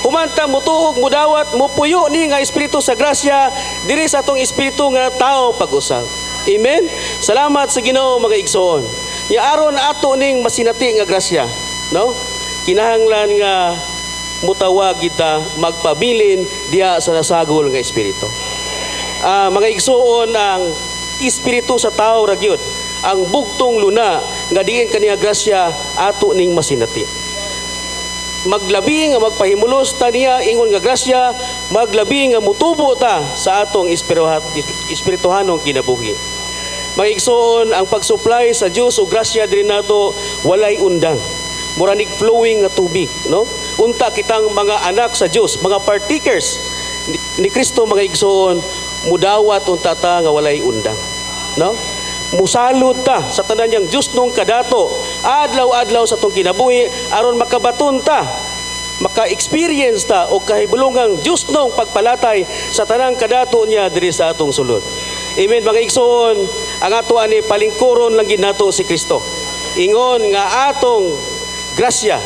Humanta mutuog mudawat mupuyo ni nga espiritu sa grasya diri sa atong espiritu nga tao pag-usab. Amen. Salamat sa Ginoo mga igsuon. Ya aron ato ning masinati nga grasya, no? Kinahanglan nga mutawag kita magpabilin diha sa nasagol nga espiritu. Mga igsuon, ang espiritu sa tao ra gyud ang bugtong luna nga diin kaniya grasya ato ning masinati. Maglabi nga magpahimulos ta niya ingon nga grasya, maglabi nga mutubo ta sa atong espirituhanong kinabuhi. Mga igsuon, ang pagsupply sa Dios o grasya diri nato walay undang. Muranig flowing nga tubig, no? Unta kitang mga anak sa Dios, mga partakers ni Kristo mga igsuon, mudawat unta ta nga walay undang, no? Musalud ta sa tanan yang Dios nung kadato adlaw-adlaw sa tong kinabuhi aron makabaton ta, maka-experience ta og kahibulongang Dios nung pagpalatay sa tanang kadato niya diri sa atong sulod. Amen mga igsoon, ang ato ani palingkuron lang gid nato si Kristo. Ingon nga atong grasya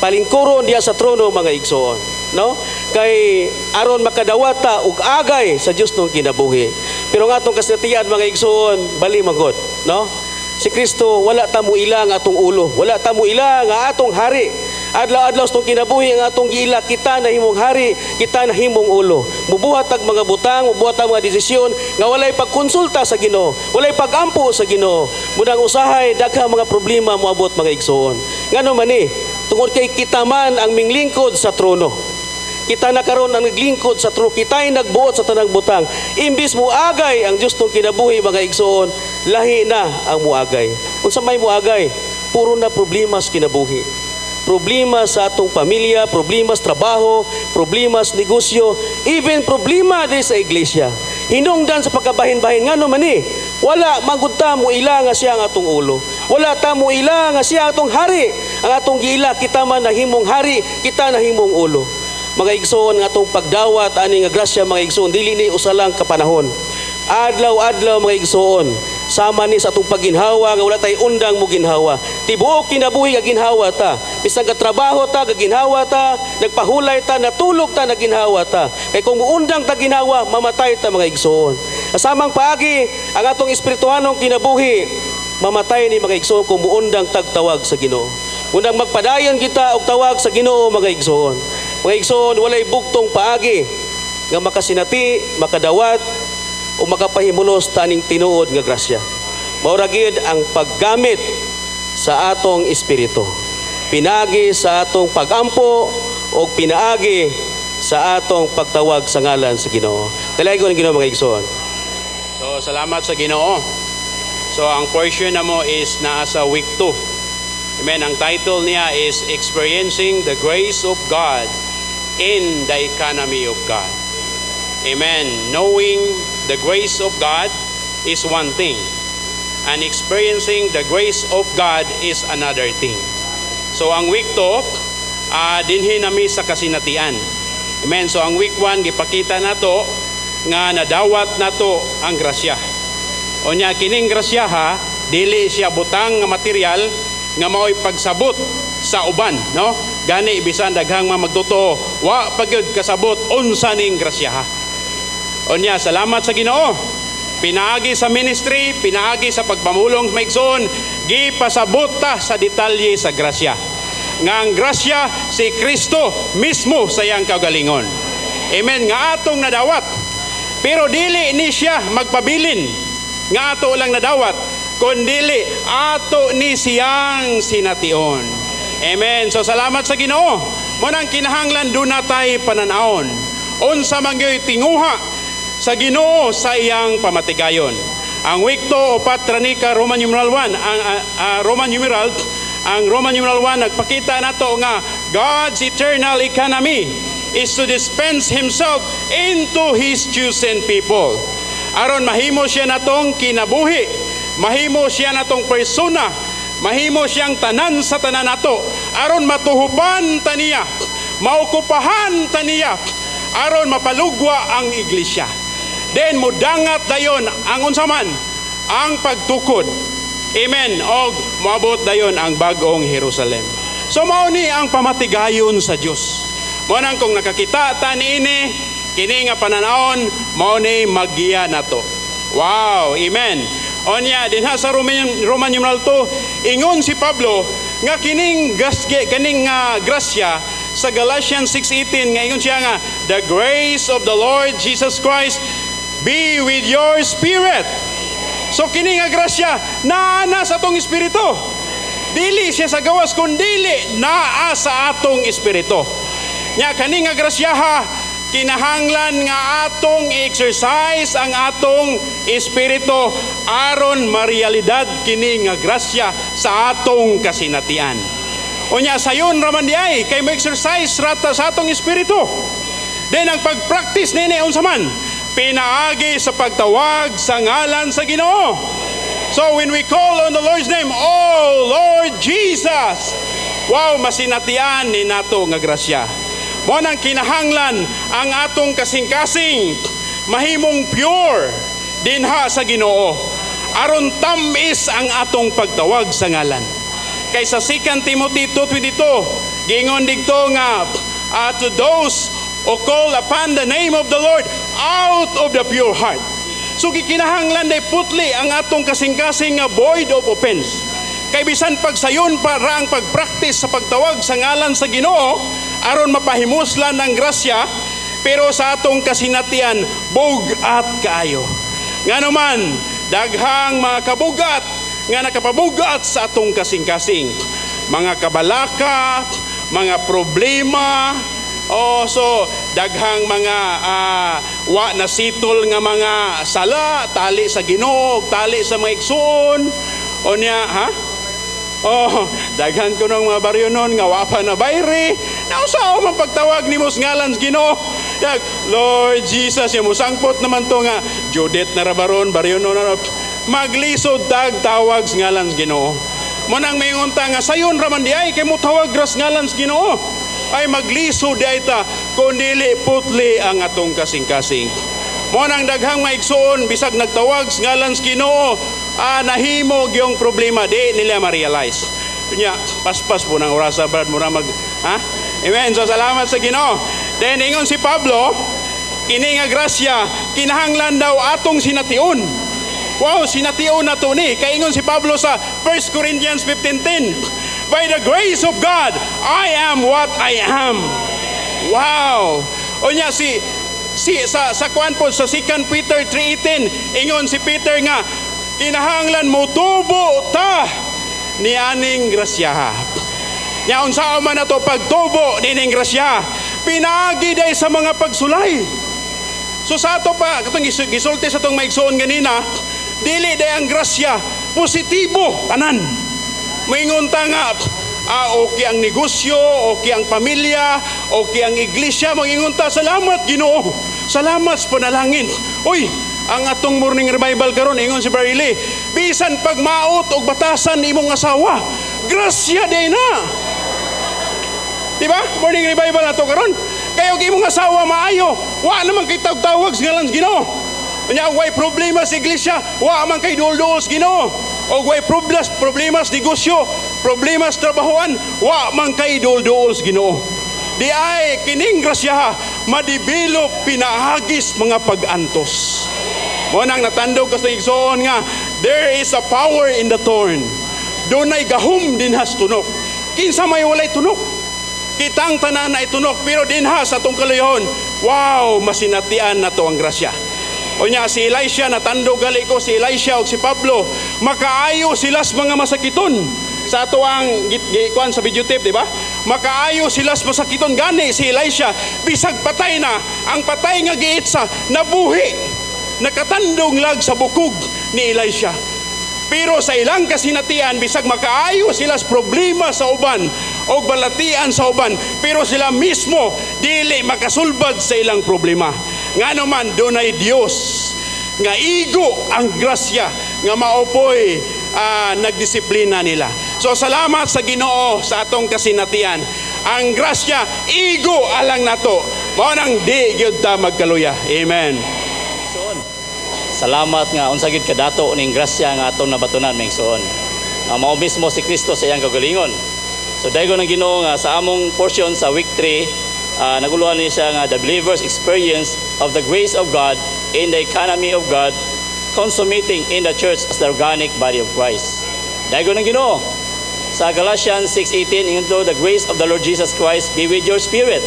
palingkuron diya sa trono mga igsoon, no? Kay aron makadawat ta og agay sa Dios nung kinabuhi. Pero nga atong kasinatian mga igsoon, bali magod, no? Si Kristo wala ta mo ila nga atong ulo, wala ta mo ila nga atong hari. Adlaw-adlaw sa itong kinabuhi ang atong giila, kita na himong hari, kita na himong ulo. Mubuhat ang mga butang, mubuhat ang mga desisyon nga walay pagkonsulta sa Ginoo, walay pagampo sa Ginoo. Munang usahay daghang mga problema moabot mga igsoon. Ngano man ni, Tungod kay kita man ang minglingkod sa trono. Kita na karon ang naglingkod sa trono, kita'y nagbuot sa tanang butang. Imbis muagay ang Dios tong kinabuhi mga igsoon, lahi na ang muagay. Unsa may muagay? Puro na problema sa kinabuhi. Problema sa atong pamilya, problema sa trabaho, problema sa negosyo, even problema din sa iglesia. Hinungdan sa pagkabahin-bahin ngano man ni. Wala magudta mo ila nga siya ang atong ulo. Wala ta mo ila nga siya atong hari. Ang atong giila kita man nahimong hari, kita nahimong ulo. Mga igsoon nga atong pagdawat ani nga grasya mga igsoon dili ni usalang kapanahon. Adlaw-adlaw mga igsoon, sama ni sa atong pagginhawa nga wala tay undang mo ginhawa. Tibuok kinabuhi nga ginhawa ta. Bisan ka trabaho ta, gaginhawa ta, nagpahulay ta, natulog ta, naginhawa ta. Kay kung undang ta ginhawa, mamatay ta mga igsoon. Kasamang paagi ang atong espirituhanong kinabuhi, mamatay ni mga igsoon kung muundang tagtawag sa Ginoo. Undang magpadayon kita og tawag sa Ginoo mga igsoon. Mga igsoon, walay bugtong paagi nga makasinati, makadawat o makapahimulos taning tinuod nga grasya. Maura gid ang paggamit sa atong espiritu. Pinaagi sa atong pagampo o pinaagi sa atong pagtawag sa ngalan sa Ginoo. Dalagon ang Ginoo mga igsoon. So, salamat sa Ginoo. So, ang portion na mo is naa sa week 2. Amen. Ang title niya is Experiencing the Grace of God in the Economy of God. Amen. Knowing the grace of God is one thing, and experiencing the grace of God is another thing. So, ang week 2, dinhi nami sa kasinatian. Amen. So, ang week 1, gipakita nato nga nadawat nato ang grasya. O nya kining grasya ha, dili siya butang nga material nga mao'y pagsabot sa uban, no? Gani bisan daghang magtotoo, wa pagyud kasabot unsa ning grasya ha. O nya salamat sa Ginoo. Pinaagi sa ministry, pinaagi sa pagpamulong sa maigsoon, gipasabot ta sa detalye sa grasya. Nga ang grasya si Kristo mismo sa iyang kaugalingon. Amen. Nga atong nadawat. Pero dili ni siya magpabilin nga ato lang nadawat, kundili ato ni siyang sination. Amen. So salamat sa Ginoo. Mo nang kinahanglan do natay pananaon. Unsa man gyud tinguha sa Ginoo sa iyang pamatigayon. Ang week 2 upat ranika Roman numeral 1, ang Roman numeral 1 nagpakita nato nga God's eternal economy is to dispense himself into his chosen people. Aron mahimo siya natong kinabuhi, mahimo siya natong persona, mahimo siyang tanan sa tanan nato, aron matuhupan taniya, maukupahan taniya, aron mapalugwa ang iglesia. Then mudangat dayon ang unsaman, ang pagtukod. Amen. Og moabot dayon ang bag-ong Jerusalem. So mao ni ang pamatigayon sa Dios. Mo nang kung nakakita ta niini, kini nga pananaon mao ni maggiya nato. Wow, amen. Onya dinha sa Roman numeral 2, ingon si Pablo nga kining grasya sa Galatians 6:18 nga ingon siya nga the grace of the Lord Jesus Christ be with your spirit. So kini nga grasya naa sa atong espiritu. Dili siya sa gawas kundi naa sa atong espiritu. Nya kani nga grasya ha, kinahanglan nga atong exercise ang atong espiritu aron marealidad kini nga grasya sa atong kasinatian. Unya sayon raman diay kay mo exercise rata sa atong espiritu. Then ang pag-practice nini unsa man? Pinaagi sa pagtawag sa ngalan sa Ginoo. So when we call on the Lord's name, oh Lord Jesus, wow, masinatian ni nato nga grasya. Mo nang kinahanglan ang atong kasing-kasing mahimong pure dinha sa Ginoo aron tamis ang atong pagtawag sa ngalan. Kay sa 2 Timothy 2:22 giingon didto nga to those who call upon the name of the Lord out of the pure heart. So gikinahanglan day putli ang atong kasing-kasing nga void of offense. Kay bisan pagsayon para ang pagpractice sa pagtawag sa ngalan sa Ginoo aron mapahimuslan ang grasya, pero sa atong kasinatian bugat kaayo. Ngano man daghang mga kabugat nga nakapabugat sa atong kasing-kasing, mga kabalaka, mga problema. So daghang mga wa na sitol nga mga sala, tali sa Ginoo, tali sa mga igsoon. O niya, ha? Daghan ko ng mga baryo nun nga wa pa na bayre. Nausaw man pagtawag ni mos ngalan sa Ginoo. Lord Jesus, yung musangpot naman to nga Judith na rabaron, baryo nun, maglisod tawag sa ngalan sa Ginoo. Mo nang mayunta nga sayon raman di ay kay mo tawag ras ngalan sa Ginoo. Ay maglisod di ay ta kundili putli ang atong kasing-kasing. Mo nang daghang maigsoon bisag nagtawag sa ngalan sa Ginoo, nahimo gyung problema di nila ma-realize. Kunya paspas po ng orasa brad mo na Amen. So salamat sa Ginoo. Then ingon si Pablo, kini nga grasya kinahanglan daw atong sination. Wow, sination na to ni. Kaya ingon si Pablo sa 1 Corinthians 15:10. By the grace of God, I am what I am. Wow. O niya sa kuan po sa 2 Peter 3:18, ingon si Peter nga kinahanglan mo tubo ta ni aning grasya. Nya unsa man ato pagtubo ni ning grasya? Pinaagi day sa mga pagsulay. So sa ato pa katong gisulti sa tong maigsoon ganina, dili day ang grasya positibo tanan. Moingon ta nga okay ang negosyo, okay ang pamilya, okay ang iglesia, moingon ta salamat Ginoo. Salamat sa panalangin. Uy, ang atong morning revival karon ingon si Barili, bisan pagmaot og batasan imong asawa, grasya day na. Diba? Morning revival nato karon. Kaya og imong asawa maayo, wa naman kay tawag sa ngalan sa Ginoo. Nya way problema sa iglesia, wa man kay dul-dul sa Ginoo. Og way problema sa negosyo, problema sa trabahoan, wa man kay dul-dul sa Ginoo. Di ay kining grasya madibilop pinaagis mga pag-antos. Mo nang natandog ka sa igsoon nga there is a power in the thorn. Dunay gahom dinhas tunok. Kinsa may walay tunok? Kitang tanan ay tunok pero dinhas atong kaluyahon. Wow, masinatian na to ang grasya. O niya si Elisha natandog gali ko si Elisha ug si Pablo makaayo sila sa mga masakiton. Sa ato ang gikuan sa videotape, di ba? Makaayo sila sa masakiton gani si Elisha bisag patay na ang patay nga giitsa nabuhi. Nakatandong lag sa bukog ni Elisha. Pero sa ilang kasinatian bisag makaayo sila sa problema sa uban o balatian sa uban, pero sila mismo dili makasulbad sa ilang problema. Ngano man dunay Dios nga igo ang grasya nga maopoy nagdisiplina nila. So salamat sa Ginoo sa atong kasinatian. Ang grasya igo alang nato. Mao nang di gyud ta magkaluya. Amen. Salamat nga unsa gid kadato ning grasya nga atong nabatunan mengsoon. Mao mismo si Kristo sa iyang kagalingon. So daygon ang Ginoo nga sa among portion sa week 3, naguluhan ni siya nga the believer's experience of the grace of God in the economy of God consummating in the church as the organic body of Christ. Daygon ang Ginoo sa Galatians 6:18, ingon to the grace of the Lord Jesus Christ be with your spirit.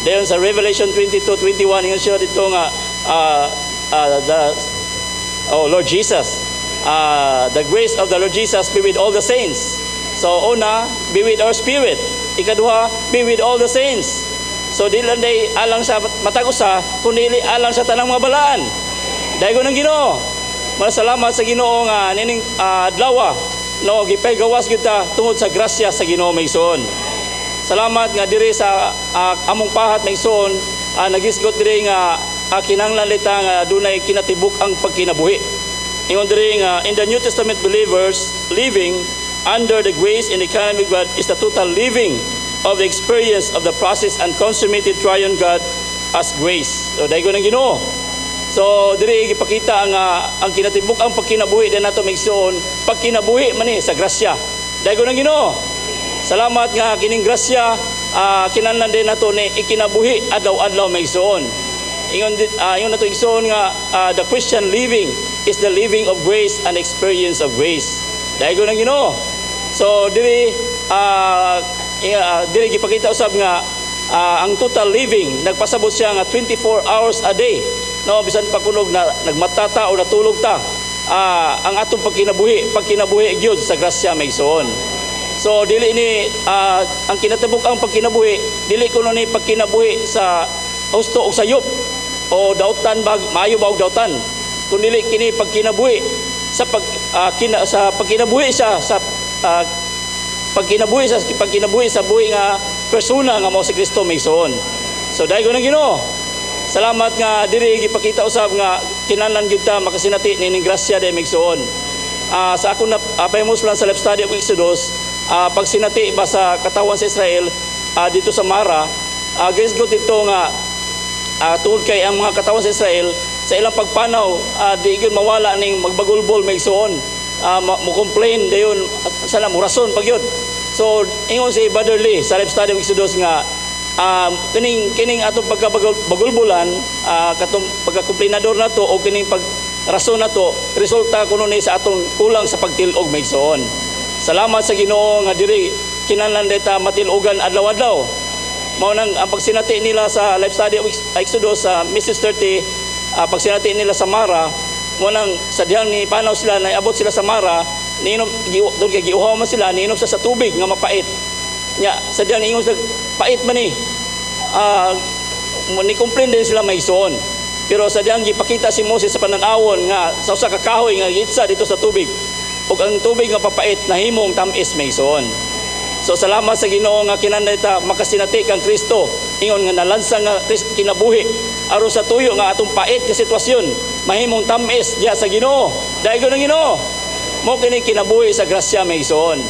Dayon sa Revelation 22:21, ingon siya dito nga Lord Jesus, the grace of the Lord Jesus be with all the saints. So una, be with our spirit. Ikaduha, be with all the saints. So di lang day alang sa matagusa, kundi alang sa tanang mga balaan. Daygon ang Ginoo. Masalamat sa Ginoo nga nining adlaw no gipaygawas kita tungod sa grasya sa Ginoo maysoon. Salamat nga diri sa among pahat maysoon, nagisgot diri nga kinahanglan lita nga dunay kinatibuk ang pagkinabuhi. Ingon diri nga in the New Testament believers living under the grace and economy of God is the total living of the experience of the process and consummated triune God as grace. So daygon ang Ginoo. So diri gipakita ang kinatibuk ang pagkinabuhi din nato migsoon pagkinabuhi man ni sa grasya. Daygon ang Ginoo. Salamat nga kining grasya kinahanglan din nato ni ikinabuhi adlaw-adlaw migsoon. Ingon nato igsoon nga the Christian living is the living of grace and experience of grace. Daygon ang Ginoo. So diri diri gipakita usab nga ang total living nagpasabot siya nga 24 hours a day. No, bisan pa kunog na nagmatata o natulog ta. Ang atong pagkinabuhi gyud sa grasya maigsoon. So dili ni ang kinatibuk ang pagkinabuhi, dili kuno ni pagkinabuhi sa husto o sayop o dautan bag maayo ba og dautan. Kundi kini pagkinabuhi sa sa pagkinabuhi sa pagkinabuhi sa buhi nga persona nga mao si Kristo may igsoon. So dahil ko nang Ginoo, salamat nga diri gipakita usab nga kinahanglan gyud ta makasinati nining grasya dayeg may igsoon. Sa akong pahimus lang sa life study of Exodus, pagsinati ba sa katawan sa Israel dito sa Mara, guys go dito nga tungod kay ang mga katawan sa Israel sa ilang pagpanaw di gyud mawala ning magbagulbol may igsoon. Mo complain dayon sana mo rason pagyud. So ingon si Brother Lee sa life study of Exodus nga kining atong pagkabagulbulan katong pagkakumplinador nato o kining rason nato resulta kuno ni sa atong kulang sa pagtilog may igsoon. Salamat sa Ginoo nga diri kinahanglan dayta matilogan adlaw-adlaw. Mao nang ang pagsinati nila sa life study of Exodus sa Message 30, pagsinati nila sa Mara, mo nang sa dihang ni panaw sila na abot sila sa Mara, niinom doon kay giuhaw man sila, niinom sa tubig nga mapait. Nya sa dihang ingon sa pait man ni ni complain din sila may igsoon. Pero sa diyang gipakita si Moses sa pananawon nga sa usa ka kahoy nga giitsa dito sa tubig ug ang tubig nga papait nahimong tamis may igsoon. So salamat sa Ginoo nga kinahanglan ta makasinati kang Kristo ingon nga nalansa nga kinabuhi aron sa tuyo nga atong pait nga sitwasyon mahimong tamis diha sa Ginoo. Daigo ng Ginoo mo kini kinabuhi sa grasya may igsoon.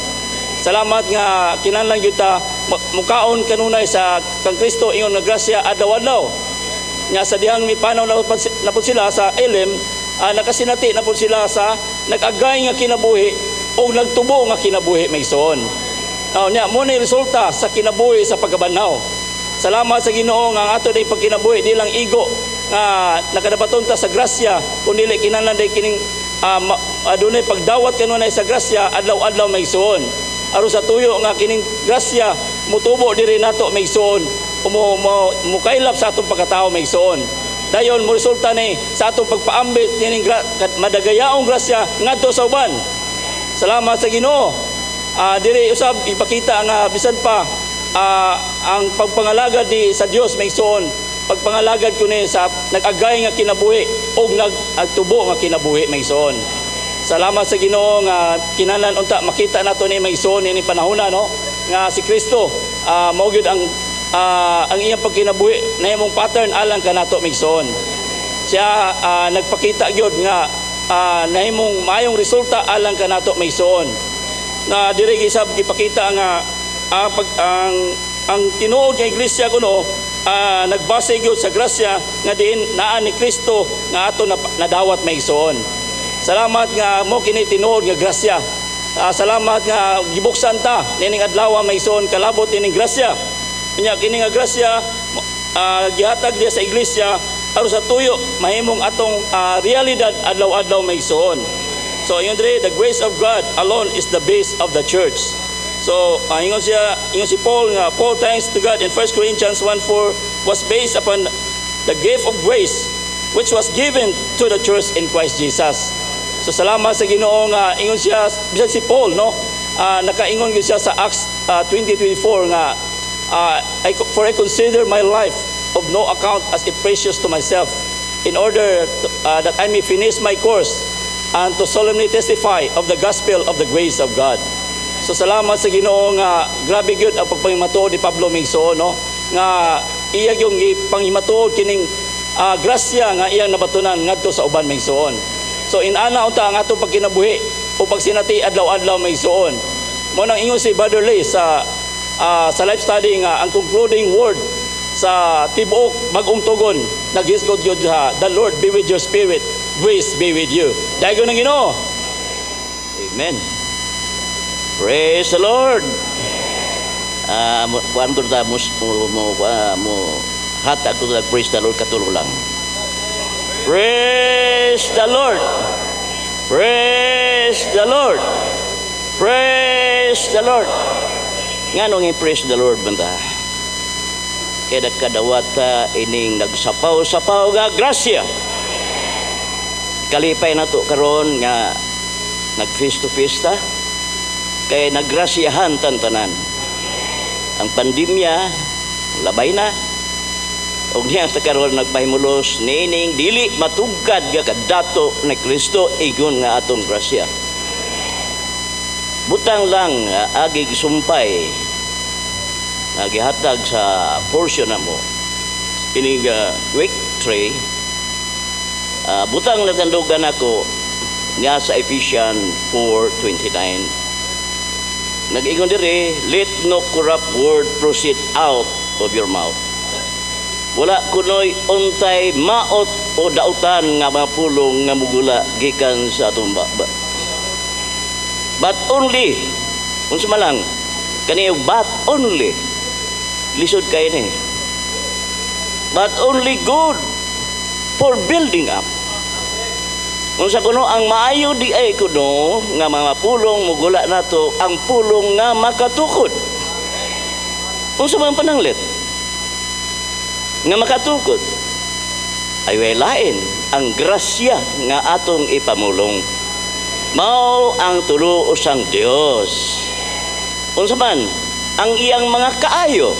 Salamat nga kinahanglan gyud ta mukaon kanunay sa kang Kristo ingon nga grasya adlaw-adlaw. Nya sa dihang mipanaw na pud sila sa Elim, nakasinati na pud sila sa nag-agay nga kinabuhi o nagtubo nga kinabuhi may igsoon. Nya mo ni resulta sa kinabuhi sa pagkabanhaw. Salamat sa Ginoo nga ang ato day pagkinabuhi di lang igo nga nakadapaton ta sa grasya kundi kinahanglan day kining adunay pagdawat kanunay sa grasya adlaw-adlaw may igsoon. Aron sa tuyo nga kining grasya mutubo diri nato may igsoon mukailap sa atong pagkatao may igsoon. Dayon mo resulta ni sa atong pagpaambit nining madagayaong grasya ngadto sa uban. Salamat sa Ginoo. Diri usab ipakita nga bisan pa ang pagpangalagad ni sa Dios may igsoon. Pagpangalagad ko ni sa nag-agay nga kinabuhi o nagtubo nga kinabuhi may igsoon. Salamat sa Ginoo nga kinahanglan unta makita nato ni may igsoon ini panahona no nga si Kristo mao gyud ang iyang pagkinabuhi nahimong pattern alang kanato may igsoon. Siya nagpakita gyud nga nahimong maayong resulta alang kanato may igsoon. Na diri gisab gipakita nga ang tinuod nga iglesia kuno nagbase gyud sa grasya nga diin naa ni Kristo nga ato nadawat may igsoon. Salamat nga mo kini tinuod nga grasya. Salamat nga gibuksan ta nining adlaw may igsoon kalabot nining grasya. Nya kini nga grasya gihatag diya sa iglesia aron sa tuyo mahimong atong realidad adlaw-adlaw may igsoon. So ingon diri the grace of God alone is the base of the church. So ingon si Paul nga Paul thanks to God in 1 Corinthians 1:4 was based upon the gift of grace which was given to the church in Christ Jesus. So salamat sa Ginoo nga ingon siya bisan si Paul no nakaingon gyud siya sa Acts 20:24 nga for I consider my life of no account as a precious to myself in order that I may finish my course and to solemnly testify of the gospel of the grace of God. So salamat sa Ginoo nga grabe gyud ang pagpangimatuod ni Pablo Mingso no nga iya yung pangimatuod kining grasya nga iyang nabatunan ngadto sa uban Mingsoon. So inana unta ang atong pagkinabuhi o pagsinati adlaw-adlaw Mingsoon. Mo nang ingon si Brother Lee sa life study nga ang concluding word sa tibuok bagong tugon naghisgot gyud the Lord be with your spirit, grace be with you. Daigo ng Ginoo. Amen. Praise the Lord. Kuan ko ta mo hatag ko ta praise the Lord katulo lang. Praise the Lord. Praise the Lord. Praise the Lord. Nganong i-praise the Lord banda? Kaya kadawata ining nagsapaw-sapaw nga grasya. Kalipay na to karon nga nag-face to face ta. kay nagrasyahan tantanan. Ang pandemya labay na, og niya ta karon nagpahimulos nining dili matugkad nga kadato ni Kristo igon nga atong grasya. Butang lang agi sumpay nagihatag sa portion namo ining week 3. Butang natandugan ako niya sa Ephesians 4:29. Nag-ingon dire, let no corrupt word proceed out of your mouth. Wala kunoy untay maot o dautan nga mapulong nga mugula gikan sa atong baba. But only, unsa man lang, kaniyo but only, lisod kayo ni. But only good for building up. Unsa kuno ang maayo di ay kuno nga mga pulong mugula nato ang pulong nga makatukod. Unsa man pananglit? Nga makatukod ay walain ang grasya nga atong ipamulong. Mao ang tulo usang Dios. Unsa man ang iyang mga kaayo,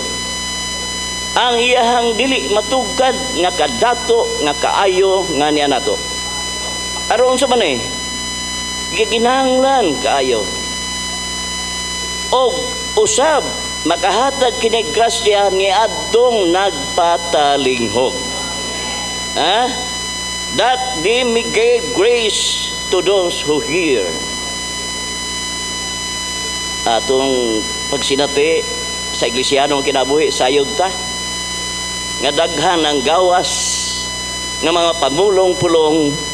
ang iyang dili matugkad nga kadato nga kaayo nga niya nato. Aron sa man giginahanglan kaayo. Og usab makahatag kini grasya ni adtong nagpatalinghog. That they may give grace to those who hear. Atong pagsinati sa Iglesyano kinabuhi sayod ta nga daghan ang gawas nga mga pamulong-pulong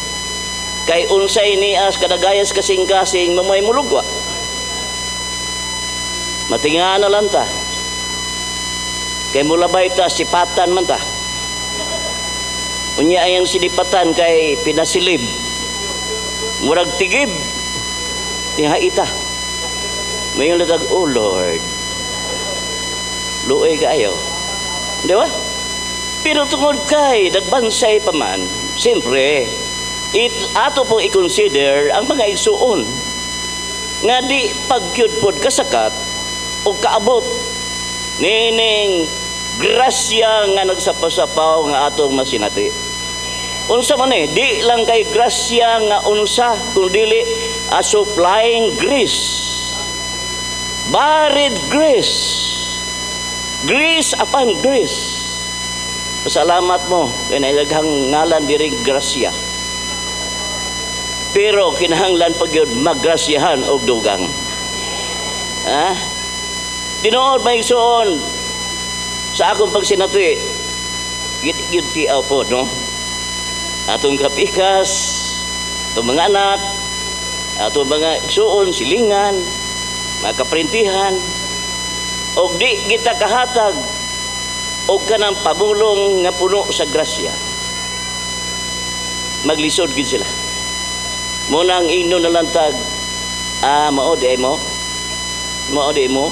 kay unsay nias kadagayas kasing-kasing mamay mulugwa. Matingaan na lang ta. Kay mulabay ta sipatan man ta. Unya ayang sinipatan kay pinasilib. Murag tigib. Tinhaita. Mayong latag, oh Lord. Luoy kayo. Di ba? Pero tungod kay nagbansay pa man, siyempre, ato pong i-consider ang mga igsuon nga di pagyud pod kasakat o kaabot nining grasya nga nagsapasapaw nga atong masinati. Unsa man di lang kay grasya nga unsa kundi supplying grace, varied grace, grace upon grace. Pasalamat mo kay nailaghang ngalan diri grasya. Pero kinahanglan pag yun maggrasyahan og dugang. Tinuod may igsoon sa akong pagsinati git po no. Atong kapikas, atong mga anak, atong mga igsoon silingan, mga kaprintihan, og di kita kahatag og kanang pamulong nga puno sa grasya. Maglisod gid sila. Muna ang ino nalantag, maode mo? Maode mo?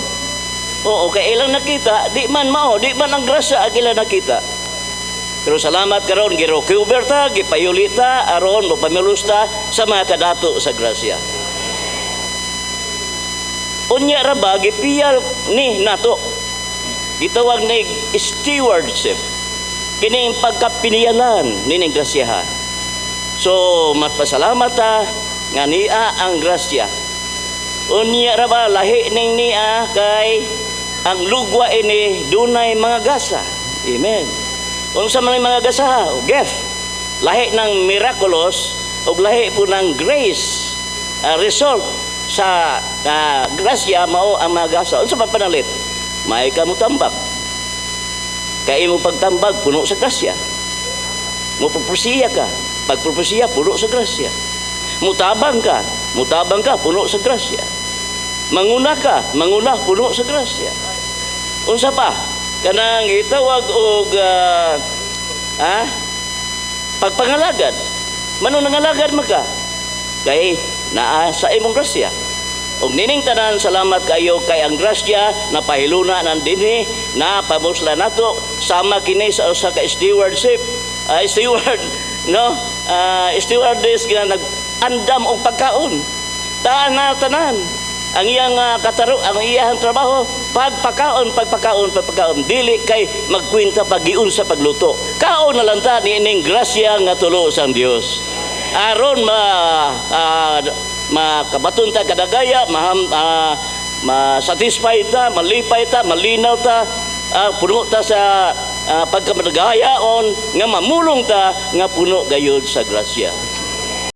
Oo, kaya ilang nakita, di man ang grasya agila nakita. Pero salamat karon girokuber ta, gipayulita, aron mo pamilusta sa mga kadato sa grasya. Unya ra ba, gipiyal ni nato. Gitawag na stewardship. Kining pagkapiniyalan nining grasyahan. So, mapasalamat ta nga niya ang grasya. Unya ra ba lahi ning niya kay ang lugwa ini dunay mga gasa. Amen. Unsa man mga gasa? Gift. Lahi ng miraculous ug lahi po ng grace. Result sa grasya mao ang mga gasa. Unsa man panalit? May ka mo tambak. Kay imo pagtambag puno sa grasya. Mo propesiya ka. Pagpropesiya, puno sa grasya. Mutabang ka, puno sa grasya. Manguna ka, puno sa grasya. Unsa pa? Kanang itawag og pagpangalagad. Mano nangalagad maka? Kay naa sa imong grasya. Og nining tanan salamat kayo kay ang grasya na pahiluna nan dinhi na pamusla nato sama kini sa usa ka stewardship. Stewardess nga nag-andam og pagkaon. Tanan ang iyang ang iyang trabaho pagpakaon dili kay magkwenta pagiun sa pagluto. Kaon na lang ta niining grasya nga tulo sang Dios aron makabaton ta kadagaya ma-satisfy ta, malipay ta, malinaw ta, puno ta sa pagkamadagayaon nga mamulong ta nga puno gayud sa grasya.